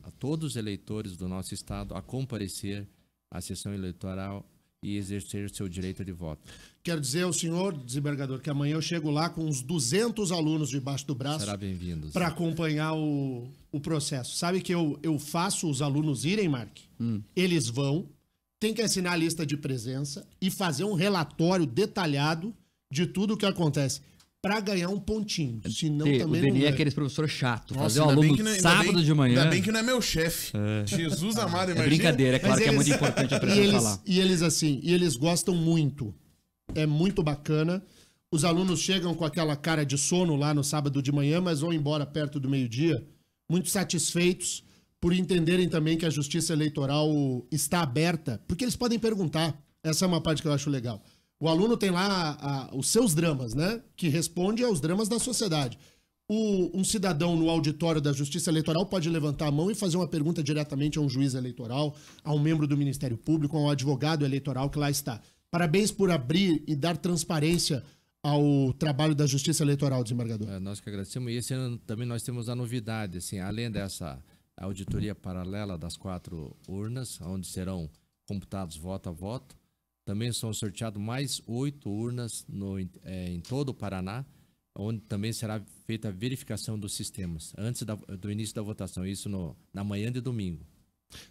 a todos os eleitores do nosso estado a comparecer à sessão eleitoral e exercer seu direito de voto. Quero dizer ao senhor, desembargador, que amanhã eu chego lá com uns 200 alunos debaixo do braço. Será bem-vindo. Para acompanhar o processo. Sabe que eu faço os alunos irem, Mark? Eles vão, tem que assinar a lista de presença e fazer um relatório detalhado de tudo o que acontece para ganhar um pontinho. Senão também o Denis não é aquele professor chato. Nossa, fazer o aluno sábado de manhã. Ainda bem que não é meu chefe. Jesus amado, imagina. É brincadeira, é claro que é muito importante a presença falar. E eles gostam muito. É muito bacana. Os alunos chegam com aquela cara de sono lá no sábado de manhã, mas vão embora perto do meio-dia, muito satisfeitos por entenderem também que a Justiça Eleitoral está aberta, porque eles podem perguntar. Essa é uma parte que eu acho legal. O aluno tem lá os seus dramas, né? Que responde aos dramas da sociedade. um cidadão no auditório da Justiça Eleitoral pode levantar a mão e fazer uma pergunta diretamente a um juiz eleitoral, a um membro do Ministério Público, a um advogado eleitoral que lá está. Parabéns por abrir e dar transparência ao trabalho da Justiça Eleitoral, desembargador. Nós que agradecemos. E esse ano também nós temos a novidade, assim, além dessa auditoria paralela das 4 urnas, onde serão computados voto a voto, também são sorteados mais 8 urnas em todo o Paraná, onde também será feita a verificação dos sistemas, antes do início da votação, isso na manhã de domingo.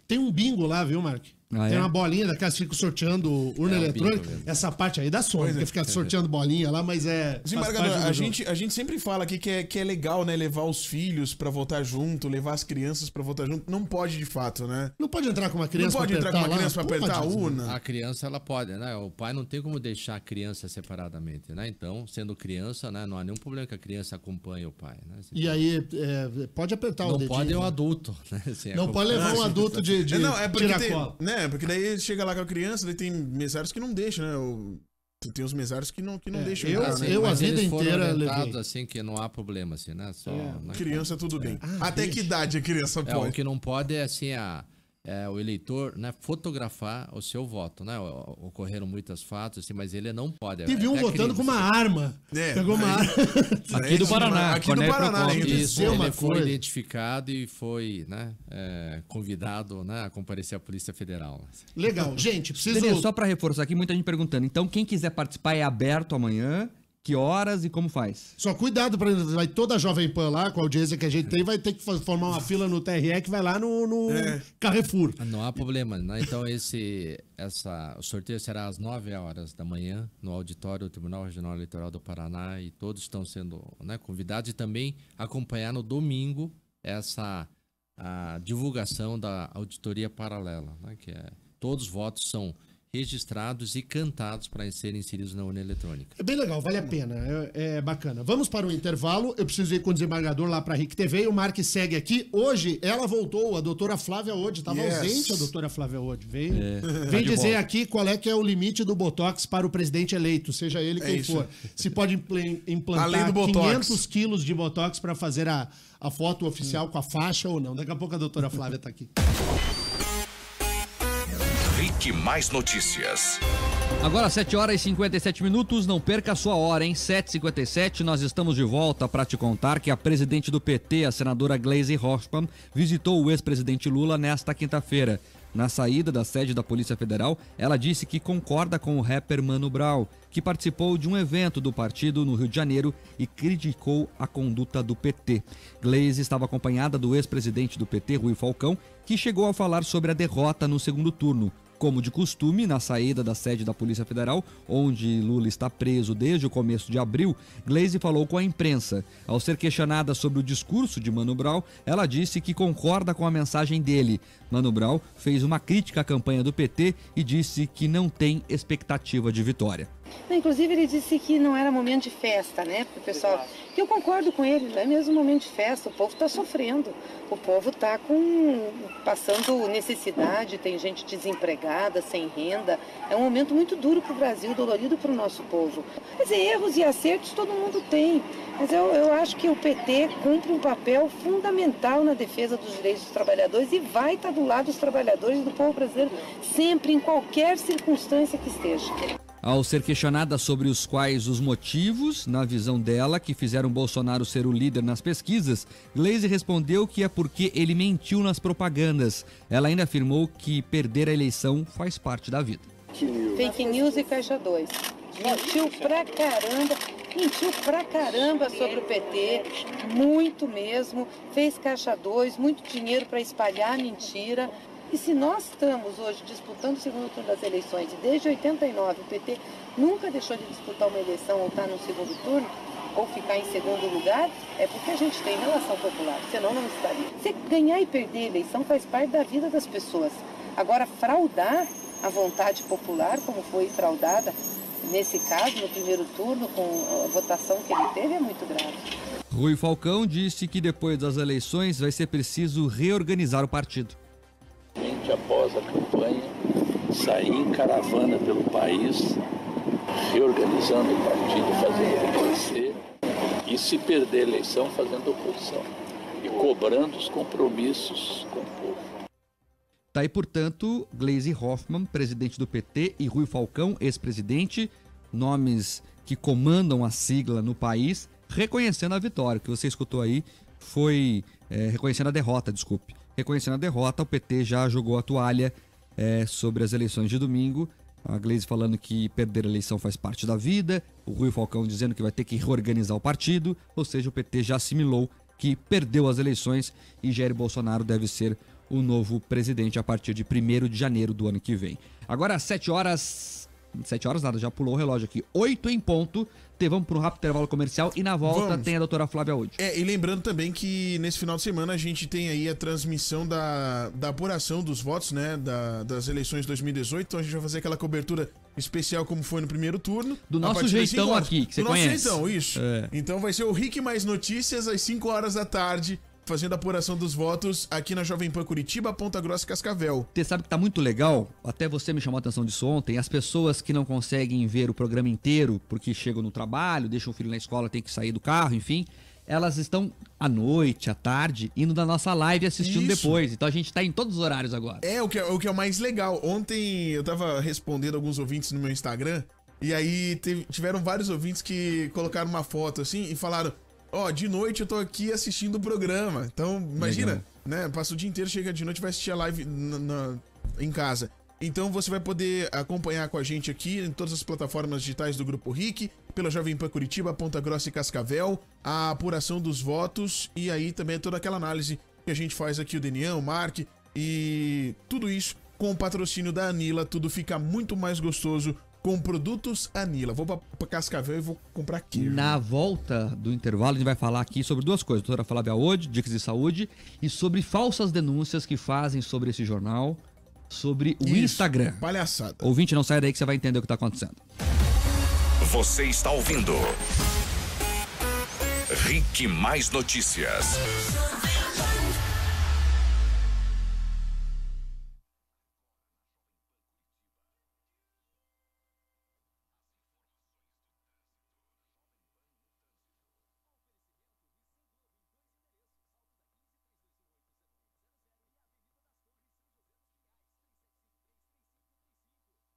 Tem um bingo lá, viu, Mark? Tem uma bolinha daquelas que fica sorteando urna eletrônica. Essa parte aí dá sono, porque fica sorteando bolinha lá, mas Desembargador, a gente sempre fala aqui que é legal, né? Levar os filhos pra votar junto, levar as crianças pra votar junto. Não pode, de fato, né? Não pode entrar com uma criança pra apertar. Não pode entrar com uma criança pra apertar a urna. A criança, ela pode, né? O pai não tem como deixar a criança separadamente, né? Então, sendo criança, né? Não há nenhum problema que a criança acompanhe o pai, né? E aí, pode apertar o dedinho. Não pode um adulto, né? Assim, não pode levar um adulto de tiracola. Né? Porque daí chega lá com a criança, daí tem mesários que não deixam, né? Tem os mesários que não deixam. Eu a vida inteira levei. Assim, que não há problema, assim, né? Só, criança, tudo bem. Até que idade a criança pode? O que não pode é, assim, o eleitor, né, fotografar o seu voto, né? Ocorreram muitos fatos, assim, mas ele não pode. Teve um votando com uma arma. Pegou uma arma. Aqui do Paraná. Aqui do Paraná. Isso, ele foi identificado e foi, né, convidado, né, a comparecer à Polícia Federal. Legal. Gente, preciso... Só para reforçar aqui, muita gente perguntando. Então, quem quiser participar é aberto amanhã? Que horas e como faz? Só cuidado, vai toda a Jovem Pan lá, com a audiência que a gente tem, vai ter que formar uma fila no TRE que vai lá no Carrefour. Não há problema, né? Então o sorteio será às 9 horas da manhã no auditório do Tribunal Regional Eleitoral do Paraná e todos estão sendo, né, convidados e também acompanhar no domingo a divulgação da auditoria paralela, né? Que todos os votos são registrados e cantados para serem inseridos na urna eletrônica. É bem legal, vale a pena, é bacana. Vamos para o intervalo, eu preciso ir com o desembargador lá para a RIC TV, o Mark segue aqui. Hoje, ela voltou, a doutora Flávia Ode, estava ausente a doutora Flávia Ode. Vem dizer aqui qual é que é o limite do Botox para o presidente eleito, seja ele quem for. Se pode implantar 500 quilos de Botox para fazer a foto oficial com a faixa ou não. Daqui a pouco a doutora Flávia está aqui. RIC Mais Notícias. Agora 7 horas e 57 minutos, não perca a sua hora, hein? 7h57, nós estamos de volta para te contar que a presidente do PT, a senadora Gleisi Hoffmann, visitou o ex-presidente Lula nesta quinta-feira. Na saída da sede da Polícia Federal, ela disse que concorda com o rapper Mano Brown, que participou de um evento do partido no Rio de Janeiro e criticou a conduta do PT. Gleisi estava acompanhada do ex-presidente do PT, Rui Falcão, que chegou a falar sobre a derrota no segundo turno. Como de costume, na saída da sede da Polícia Federal, onde Lula está preso desde o começo de abril, Gleisi falou com a imprensa. Ao ser questionada sobre o discurso de Mano Brown, ela disse que concorda com a mensagem dele. Mano Brown fez uma crítica à campanha do PT e disse que não tem expectativa de vitória. Inclusive ele disse que não era momento de festa, né, pro pessoal. Que eu concordo com ele, não é mesmo momento de festa, o povo está sofrendo, o povo está passando necessidade, tem gente desempregada, sem renda. É um momento muito duro para o Brasil, dolorido para o nosso povo. Quer dizer, erros e acertos todo mundo tem, mas eu acho que o PT cumpre um papel fundamental na defesa dos direitos dos trabalhadores e vai estar do lado dos trabalhadores e do povo brasileiro sempre, em qualquer circunstância que esteja. Ao ser questionada sobre os motivos, na visão dela, que fizeram Bolsonaro ser o líder nas pesquisas, Gleisi respondeu que é porque ele mentiu nas propagandas. Ela ainda afirmou que perder a eleição faz parte da vida. Fake news e Caixa 2. Mentiu pra caramba sobre o PT, muito mesmo. Fez Caixa 2, muito dinheiro para espalhar a mentira. E se nós estamos hoje disputando o segundo turno das eleições, e desde 89 o PT nunca deixou de disputar uma eleição ou estar no segundo turno, ou ficar em segundo lugar, é porque a gente tem relação popular, senão não estaria. Você ganhar e perder a eleição faz parte da vida das pessoas. Agora, fraudar a vontade popular, como foi fraudada nesse caso, no primeiro turno, com a votação que ele teve, é muito grave. Rui Falcão disse que depois das eleições vai ser preciso reorganizar o partido. Após a campanha, sair em caravana pelo país, reorganizando o partido, fazendo ele crescer. Isso se perder a eleição, fazendo oposição e cobrando os compromissos com o povo. Tá aí, portanto, Gleisi Hoffmann, presidente do PT, e Rui Falcão, ex-presidente, nomes que comandam a sigla no país, reconhecendo a vitória. O que você escutou aí foi reconhecendo a derrota, desculpe. Reconhecendo a derrota, o PT já jogou a toalha sobre as eleições de domingo. A Gleisi falando que perder a eleição faz parte da vida, o Rui Falcão dizendo que vai ter que reorganizar o partido, ou seja, o PT já assimilou que perdeu as eleições e Jair Bolsonaro deve ser o novo presidente a partir de 1º de janeiro do ano que vem. Agora, às 7 horas... 7 horas nada, já pulou o relógio aqui. 8 em ponto. Vamos para um rápido intervalo comercial e na volta tem a doutora Flávia Wood. E lembrando também que nesse final de semana a gente tem aí a transmissão da apuração dos votos, né? Das eleições de 2018. Então a gente vai fazer aquela cobertura especial como foi no primeiro turno. Do nosso jeitão aqui, que você conhece. Do nosso jeitão, isso. Então vai ser o Rick Mais Notícias às 5 horas da tarde. Fazendo a apuração dos votos aqui na Jovem Pan Curitiba, Ponta Grossa e Cascavel. Você sabe que tá muito legal, até você me chamou a atenção disso ontem, as pessoas que não conseguem ver o programa inteiro porque chegam no trabalho, deixam o filho na escola, tem que sair do carro, enfim, elas estão à noite, à tarde, indo na nossa live assistindo depois. Então a gente tá em todos os horários agora. O que é o mais legal. Ontem eu tava respondendo alguns ouvintes no meu Instagram e aí tiveram vários ouvintes que colocaram uma foto assim e falaram: de noite eu tô aqui assistindo o programa. Então, imagina, né? Passa o dia inteiro, chega de noite e vai assistir a live em casa. Então você vai poder acompanhar com a gente aqui em todas as plataformas digitais do Grupo RIC, pela Jovem Pan Curitiba, Ponta Grossa e Cascavel, a apuração dos votos e aí também toda aquela análise que a gente faz aqui, o Denião, o Mark, e tudo isso com o patrocínio da Anila. Tudo fica muito mais gostoso com produtos Anila. Vou pra Cascavel e vou comprar queijo. Na volta do intervalo, a gente vai falar aqui sobre duas coisas. Doutora Flávia Wood, dicas de saúde, e sobre falsas denúncias que fazem sobre esse jornal, sobre o Instagram. Palhaçada. Ouvinte, não sai daí que você vai entender o que tá acontecendo. Você está ouvindo Rick Mais Notícias.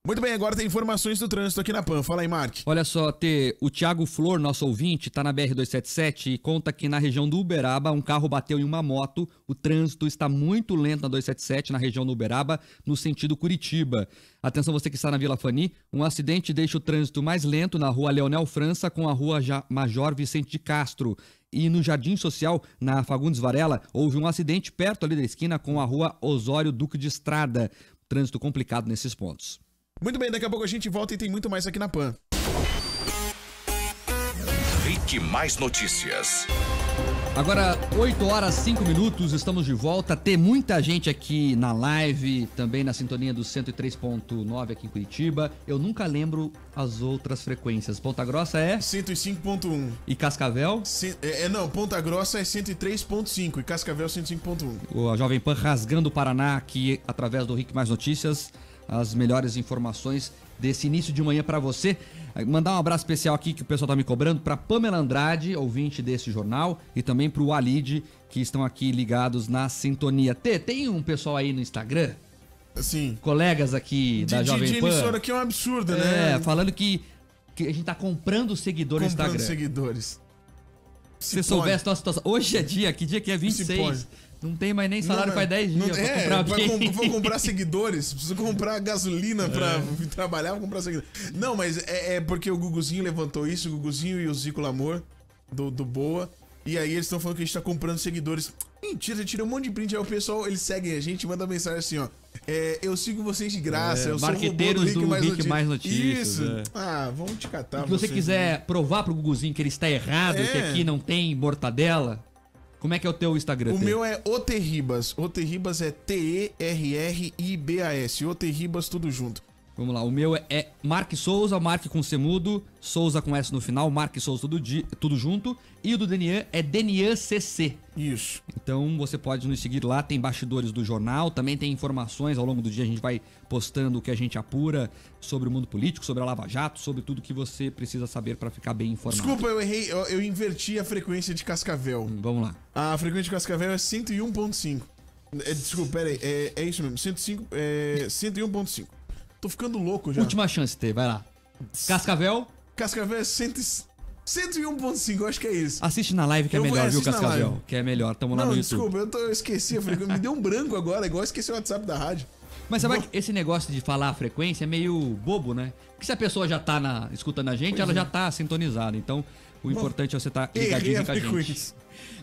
Muito bem, agora tem informações do trânsito aqui na PAN. Fala aí, Mark. Olha só, o Thiago Flor, nosso ouvinte, tá na BR-277 e conta que na região do Uberaba um carro bateu em uma moto. O trânsito está muito lento na 277, na região do Uberaba, no sentido Curitiba. Atenção você que está na Vila Fani, um acidente deixa o trânsito mais lento na rua Leonel França com a rua Major Vicente de Castro. E no Jardim Social, na Fagundes Varela, houve um acidente perto ali da esquina com a rua Osório Duque de Estrada. Trânsito complicado nesses pontos. Muito bem, daqui a pouco a gente volta e tem muito mais aqui na PAN. Rick Mais Notícias. Agora, 8 horas 5 minutos, estamos de volta. Tem muita gente aqui na live, também na sintonia do 103.9 aqui em Curitiba. Eu nunca lembro as outras frequências. Ponta Grossa é? 105.1. E Cascavel? Não, Ponta Grossa é 103.5 e Cascavel 105.1. A Jovem Pan rasgando o Paraná aqui através do Rick Mais Notícias. As melhores informações desse início de manhã para você. Mandar um abraço especial aqui que o pessoal tá me cobrando para Pamela Andrade, ouvinte desse jornal, e também para o Alide, que estão aqui ligados na sintonia. Tem um pessoal aí no Instagram? Sim. Colegas aqui da Jovem Pan. emissora aqui é um absurdo, né? Falando que a gente tá comprando seguidores no Instagram. Seguidores. Se você soubesse a nossa situação. Hoje é dia, que dia que é 26? Não tem mais nem salário faz 10 dias pra comprar alguém. Vou comprar seguidores, preciso comprar gasolina pra trabalhar, vou comprar seguidores. Não, mas é porque o Guguzinho levantou isso, o Guguzinho e o Zico Lamour, do Boa, e aí eles estão falando que a gente tá comprando seguidores. Mentira, tira um monte de print, aí o pessoal, eles seguem a gente, manda mensagem assim, ó. Eu sigo vocês de graça, eu sou o marqueteiros do Rick Mais Notícias. Isso. Vamos te catar. Se você quiser provar pro Guguzinho que ele está errado, que aqui não tem mortadela... Como é que é o teu Instagram? O meu é Oterribas. Oterribas é Terribas. Oterribas tudo junto. Vamos lá, o meu é Mark Souza, Mark com C mudo, Souza com S no final, Mark Souza tudo junto. E o do Denian é Denian CC. Isso. Então você pode nos seguir lá, tem bastidores do jornal, também tem informações ao longo do dia, a gente vai postando o que a gente apura sobre o mundo político, sobre a Lava Jato, sobre tudo que você precisa saber para ficar bem informado. Desculpa, eu errei, eu inverti a frequência de Cascavel. Vamos lá. A frequência de Cascavel é 101.5. Desculpa, pera aí, é isso mesmo, 101.5. Tô ficando louco já. Última chance, T, vai lá. Cascavel. Cascavel é 101.5, eu acho que é isso. Assiste na live que é melhor, viu, Cascavel? Que é melhor, tamo lá no YouTube. Desculpa, eu esqueci a frequência. Me deu um branco agora, igual esqueci o WhatsApp da rádio. Mas sabe que esse negócio de falar a frequência é meio bobo, né? Porque se a pessoa já tá escutando a gente, ela já tá sintonizada. Então, o importante é você estar ligadinho com a gente.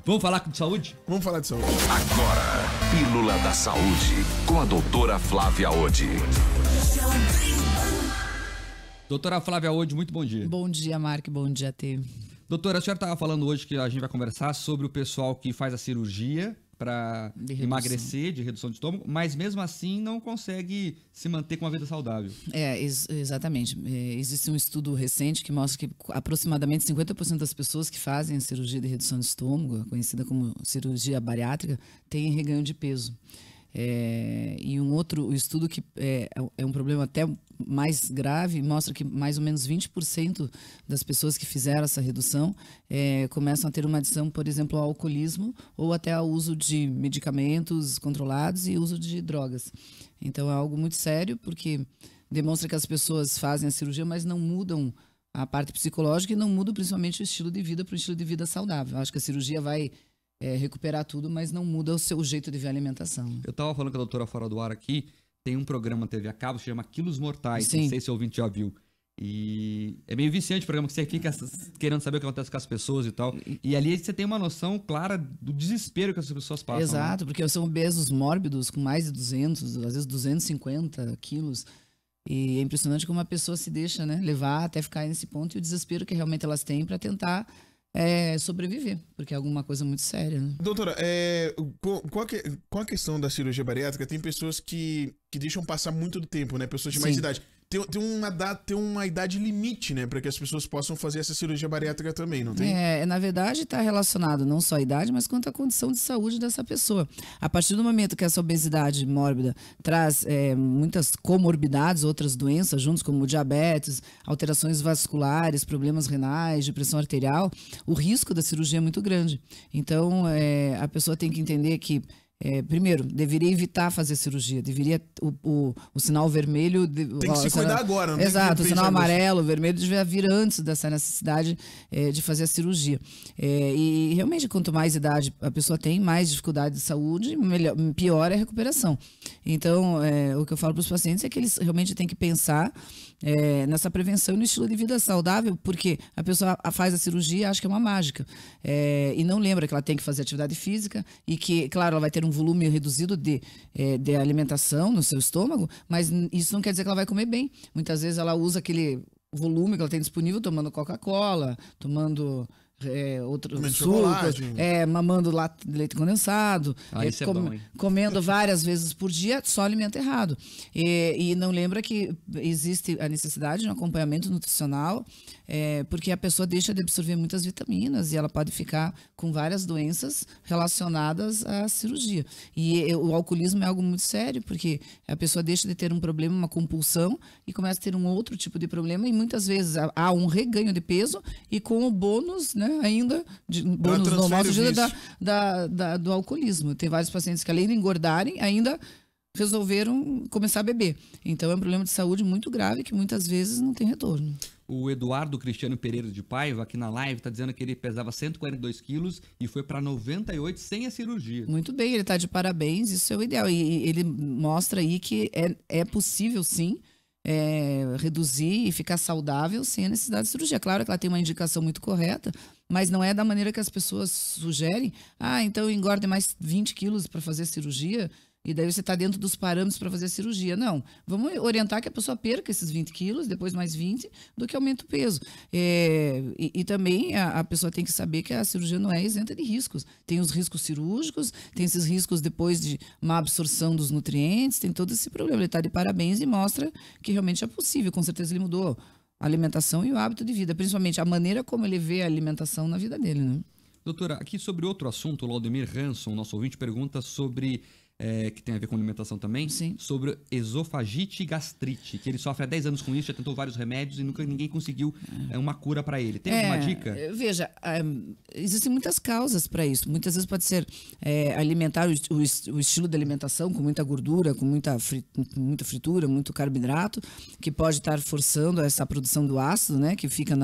Vamos falar de saúde? Vamos falar de saúde. Agora, Pílula da Saúde, com a doutora Flávia Odi. Doutora Flávia Odi, muito bom dia. Bom dia, Mark. Bom dia, T. Doutora, a senhora estava falando hoje que a gente vai conversar sobre o pessoal que faz a cirurgia para emagrecer, de redução de estômago, mas mesmo assim não consegue se manter com uma vida saudável. Exatamente. Existe um estudo recente que mostra que aproximadamente 50% das pessoas que fazem a cirurgia de redução de estômago, conhecida como cirurgia bariátrica, têm reganho de peso. E um outro estudo que é um problema até mais grave, mostra que mais ou menos 20% das pessoas que fizeram essa redução começam a ter uma adição, por exemplo, ao alcoolismo ou até ao uso de medicamentos controlados e uso de drogas. Então é algo muito sério, porque demonstra que as pessoas fazem a cirurgia, mas não mudam a parte psicológica e não mudam principalmente o estilo de vida para um estilo de vida saudável. Eu acho que a cirurgia vai recuperar tudo, mas não muda o seu jeito de ver a alimentação. Eu tava falando com a doutora fora do ar aqui, tem um programa na TV a cabo que se chama Quilos Mortais, Sim. Não sei se o ouvinte já viu. E é meio viciante o programa, que você fica querendo saber o que acontece com as pessoas e tal. E ali você tem uma noção clara do desespero que as pessoas passam. Exato, porque são obesos mórbidos com mais de 200, às vezes 250 quilos. E é impressionante como a pessoa se deixa, né, levar até ficar nesse ponto, e o desespero que realmente elas têm para tentar sobreviver, porque é alguma coisa muito séria, né? Doutora, com a questão da cirurgia bariátrica, tem pessoas que deixam passar muito do tempo, né? Pessoas de mais idade. Tem uma idade limite, né? Para que as pessoas possam fazer essa cirurgia bariátrica também, não tem? Na verdade, está relacionado não só à idade, mas quanto à condição de saúde dessa pessoa. A partir do momento que essa obesidade mórbida traz muitas comorbidades, outras doenças juntos, como diabetes, alterações vasculares, problemas renais, de pressão arterial, o risco da cirurgia é muito grande. Então, a pessoa tem que entender que primeiro, deveria evitar fazer cirurgia. Deveria o sinal vermelho... Tem que se cuidar agora, não Exato, tem que o sinal amarelo, o vermelho devia vir antes dessa necessidade de fazer a cirurgia. E realmente, quanto mais idade a pessoa tem, mais dificuldade de saúde, pior é a recuperação. Então, o que eu falo para os pacientes é que eles realmente têm que pensar nessa prevenção e no estilo de vida saudável, porque a pessoa faz a cirurgia e acha que é uma mágica. E não lembra que ela tem que fazer atividade física e que, claro, ela vai ter um volume reduzido de alimentação no seu estômago, mas isso não quer dizer que ela vai comer bem. Muitas vezes ela usa aquele volume que ela tem disponível tomando Coca-Cola, tomando outro suco, mamando leite condensado, comendo várias vezes por dia, só alimento errado. E não lembra que existe a necessidade de um acompanhamento nutricional, porque a pessoa deixa de absorver muitas vitaminas e ela pode ficar com várias doenças relacionadas à cirurgia. E o alcoolismo é algo muito sério, porque a pessoa deixa de ter um problema, uma compulsão, e começa a ter um outro tipo de problema, e muitas vezes há um reganho de peso e com o bônus, né, ainda, bônus no nosso dia do alcoolismo. Tem vários pacientes que, além de engordarem, ainda resolveram começar a beber. Então é um problema de saúde muito grave que muitas vezes não tem retorno. O Eduardo Cristiano Pereira de Paiva, aqui na live, está dizendo que ele pesava 142 quilos e foi para 98 sem a cirurgia. Muito bem, ele está de parabéns, isso é o ideal. E ele mostra aí que é possível, sim, reduzir e ficar saudável sem a necessidade de cirurgia. Claro que ela tem uma indicação muito correta, mas não é da maneira que as pessoas sugerem. Então engorde mais 20 quilos para fazer cirurgia. e daí você está dentro dos parâmetros para fazer a cirurgia. Não, vamos orientar que a pessoa perca esses 20 quilos, depois mais 20, do que aumenta o peso. E também a pessoa tem que saber que a cirurgia não é isenta de riscos. Tem os riscos cirúrgicos, tem esses riscos depois de má absorção dos nutrientes, tem todo esse problema. Ele está de parabéns e mostra que realmente é possível. Com certeza ele mudou a alimentação e o hábito de vida, principalmente a maneira como ele vê a alimentação na vida dele, né? Doutora, aqui sobre outro assunto, o Laudemir Hanson, nosso ouvinte, pergunta sobre, que tem a ver com alimentação também, Sim. sobre esofagite e gastrite, que ele sofre há 10 anos com isso, já tentou vários remédios e nunca ninguém conseguiu uma cura para ele. Tem alguma dica? Veja, existem muitas causas para isso. Muitas vezes pode ser alimentar o estilo de alimentação com muita gordura, com muita fritura, muito carboidrato, que pode estar forçando essa produção do ácido, né, que fica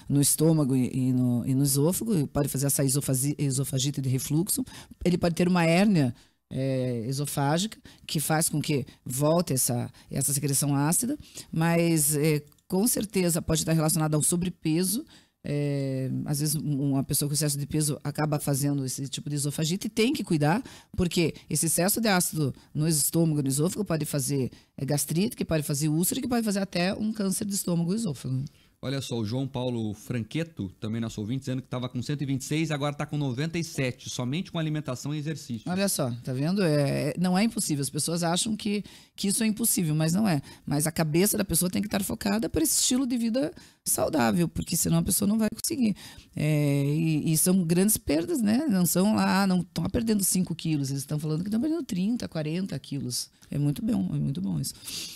no estômago e no esôfago, e pode fazer essa esofagite de refluxo. Ele pode ter uma hérnia esofágica, que faz com que volte essa secreção ácida, mas com certeza pode estar relacionada ao sobrepeso. Às vezes uma pessoa com excesso de peso acaba fazendo esse tipo de esofagite e tem que cuidar, porque esse excesso de ácido no estômago, no esôfago, pode fazer gastrite, que pode fazer úlcera, que pode fazer até um câncer de estômago e esôfago. Olha só, o João Paulo Franqueto, também nosso ouvinte, dizendo que estava com 126, agora está com 97, somente com alimentação e exercício. Olha só, tá vendo? Não é impossível. As pessoas acham que isso é impossível, mas não é. Mas a cabeça da pessoa tem que estar focada para esse estilo de vida saudável, porque senão a pessoa não vai conseguir. E são grandes perdas, né? Não estão perdendo 5 quilos, eles estão falando que estão perdendo 30, 40 quilos. É muito bom isso.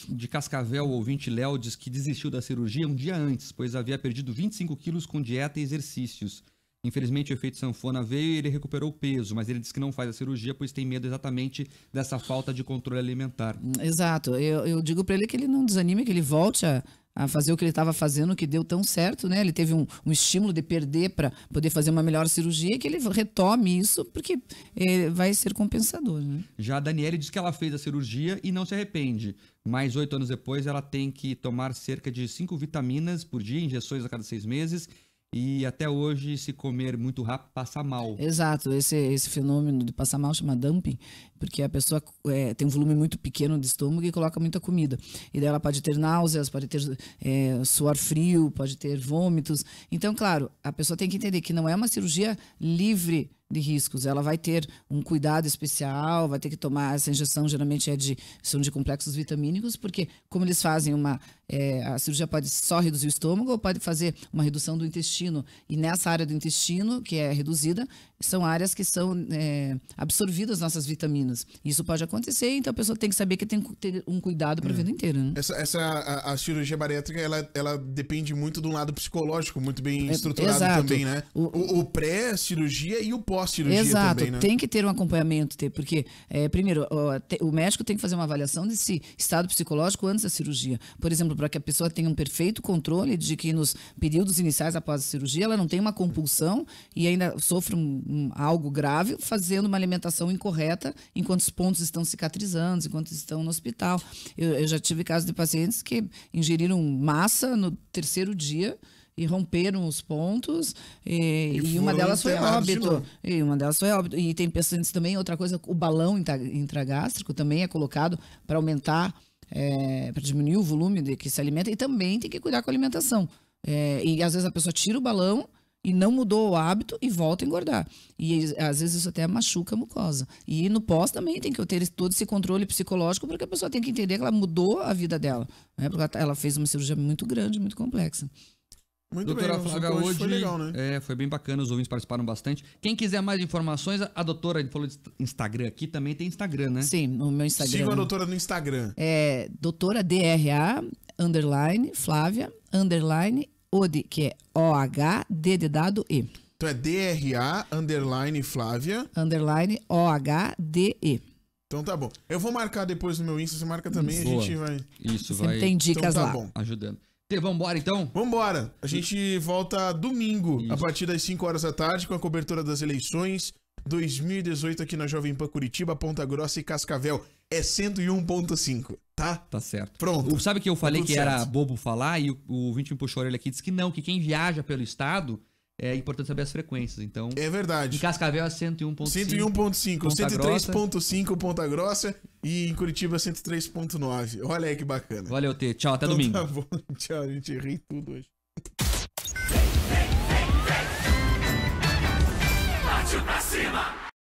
De Cascavel, o ouvinte Léo diz que desistiu da cirurgia um dia antes, pois havia perdido 25 quilos com dieta e exercícios. Infelizmente, o efeito sanfona veio e ele recuperou o peso, mas ele diz que não faz a cirurgia, pois tem medo exatamente dessa falta de controle alimentar. Exato. Eu digo para ele que ele não desanime, que ele volte a fazer o que ele estava fazendo, que deu tão certo, né? Ele teve um estímulo de perder para poder fazer uma melhor cirurgia, e que ele retome isso, porque vai ser compensador, né? Já a Daniele diz que ela fez a cirurgia e não se arrepende, mas 8 anos depois ela tem que tomar cerca de 5 vitaminas por dia, injeções a cada 6 meses, e até hoje, se comer muito rápido, passa mal. Exato, esse fenômeno de passar mal chama dumping, porque a pessoa tem um volume muito pequeno de estômago e coloca muita comida. E daí ela pode ter náuseas, pode ter suor frio, pode ter vômitos. Então, claro, a pessoa tem que entender que não é uma cirurgia livre de riscos. Ela vai ter um cuidado especial, vai ter que tomar essa injeção, geralmente são de complexos vitamínicos, porque como eles fazem a cirurgia pode só reduzir o estômago ou pode fazer uma redução do intestino, e nessa área do intestino, que é reduzida, são áreas que são absorvidas nossas vitaminas. Isso pode acontecer, então a pessoa tem que saber que tem que ter um cuidado para a vida inteira, né? A cirurgia bariátrica, ela depende muito de um lado psicológico, muito bem estruturado. Exato. Também, né? O pré-cirurgia e o pós-cirurgia. Exato, também, né? Tem que ter um acompanhamento, porque, primeiro, o médico tem que fazer uma avaliação desse estado psicológico antes da cirurgia. Por exemplo, para que a pessoa tenha um perfeito controle de que nos períodos iniciais após a cirurgia ela não tem uma compulsão e ainda sofre algo grave fazendo uma alimentação incorreta enquanto os pontos estão cicatrizando, enquanto estão no hospital. Eu já tive casos de pacientes que ingeriram massa no 3º dia e romperam os pontos e uma delas foi óbito. E tem pacientes também, outra coisa, o balão intragástrico também é colocado para aumentar, para diminuir o volume de que se alimenta, e também tem que cuidar com a alimentação. E às vezes a pessoa tira o balão e não mudou o hábito e volta a engordar. E às vezes isso até machuca a mucosa. E no pós também tem que ter todo esse controle psicológico, porque a pessoa tem que entender que ela mudou a vida dela, né? Porque ela fez uma cirurgia muito grande, muito complexa. Muito doutora bem, Flávia, hoje foi legal, né? Foi bem bacana, os ouvintes participaram bastante. Quem quiser mais informações, a doutora, a gente falou de Instagram aqui, também tem Instagram, né? Sim, no meu Instagram. Siga a doutora no Instagram. Doutora DRA, Flávia, Ode, que é OHD de dado E. Então é DRA, Flávia. OHDE. Então tá bom. Eu vou marcar depois no meu Insta, você marca também, Boa. A gente vai... Isso, Sempre vai... tem dicas então, tá lá. Bom. Ajudando. Vambora, então? Vambora. A gente volta domingo, Isso. a partir das 5 horas da tarde, com a cobertura das eleições 2018 aqui na Jovem Pan Curitiba, Ponta Grossa e Cascavel. É 101.5, tá? Tá certo. Pronto. Sabe que eu falei tudo que certo. era bobo falar e o ouvinte me puxou a orelha aqui e disse que não, que quem viaja pelo estado é importante saber as frequências. Então, É verdade. em Cascavel é 101.5. 101.5, Ponta 103.5 Ponta Grossa e em Curitiba 103.9. Olha aí que bacana. Valeu, T. Tchau, até Então domingo. tá bom, tchau, a gente ri tudo hoje.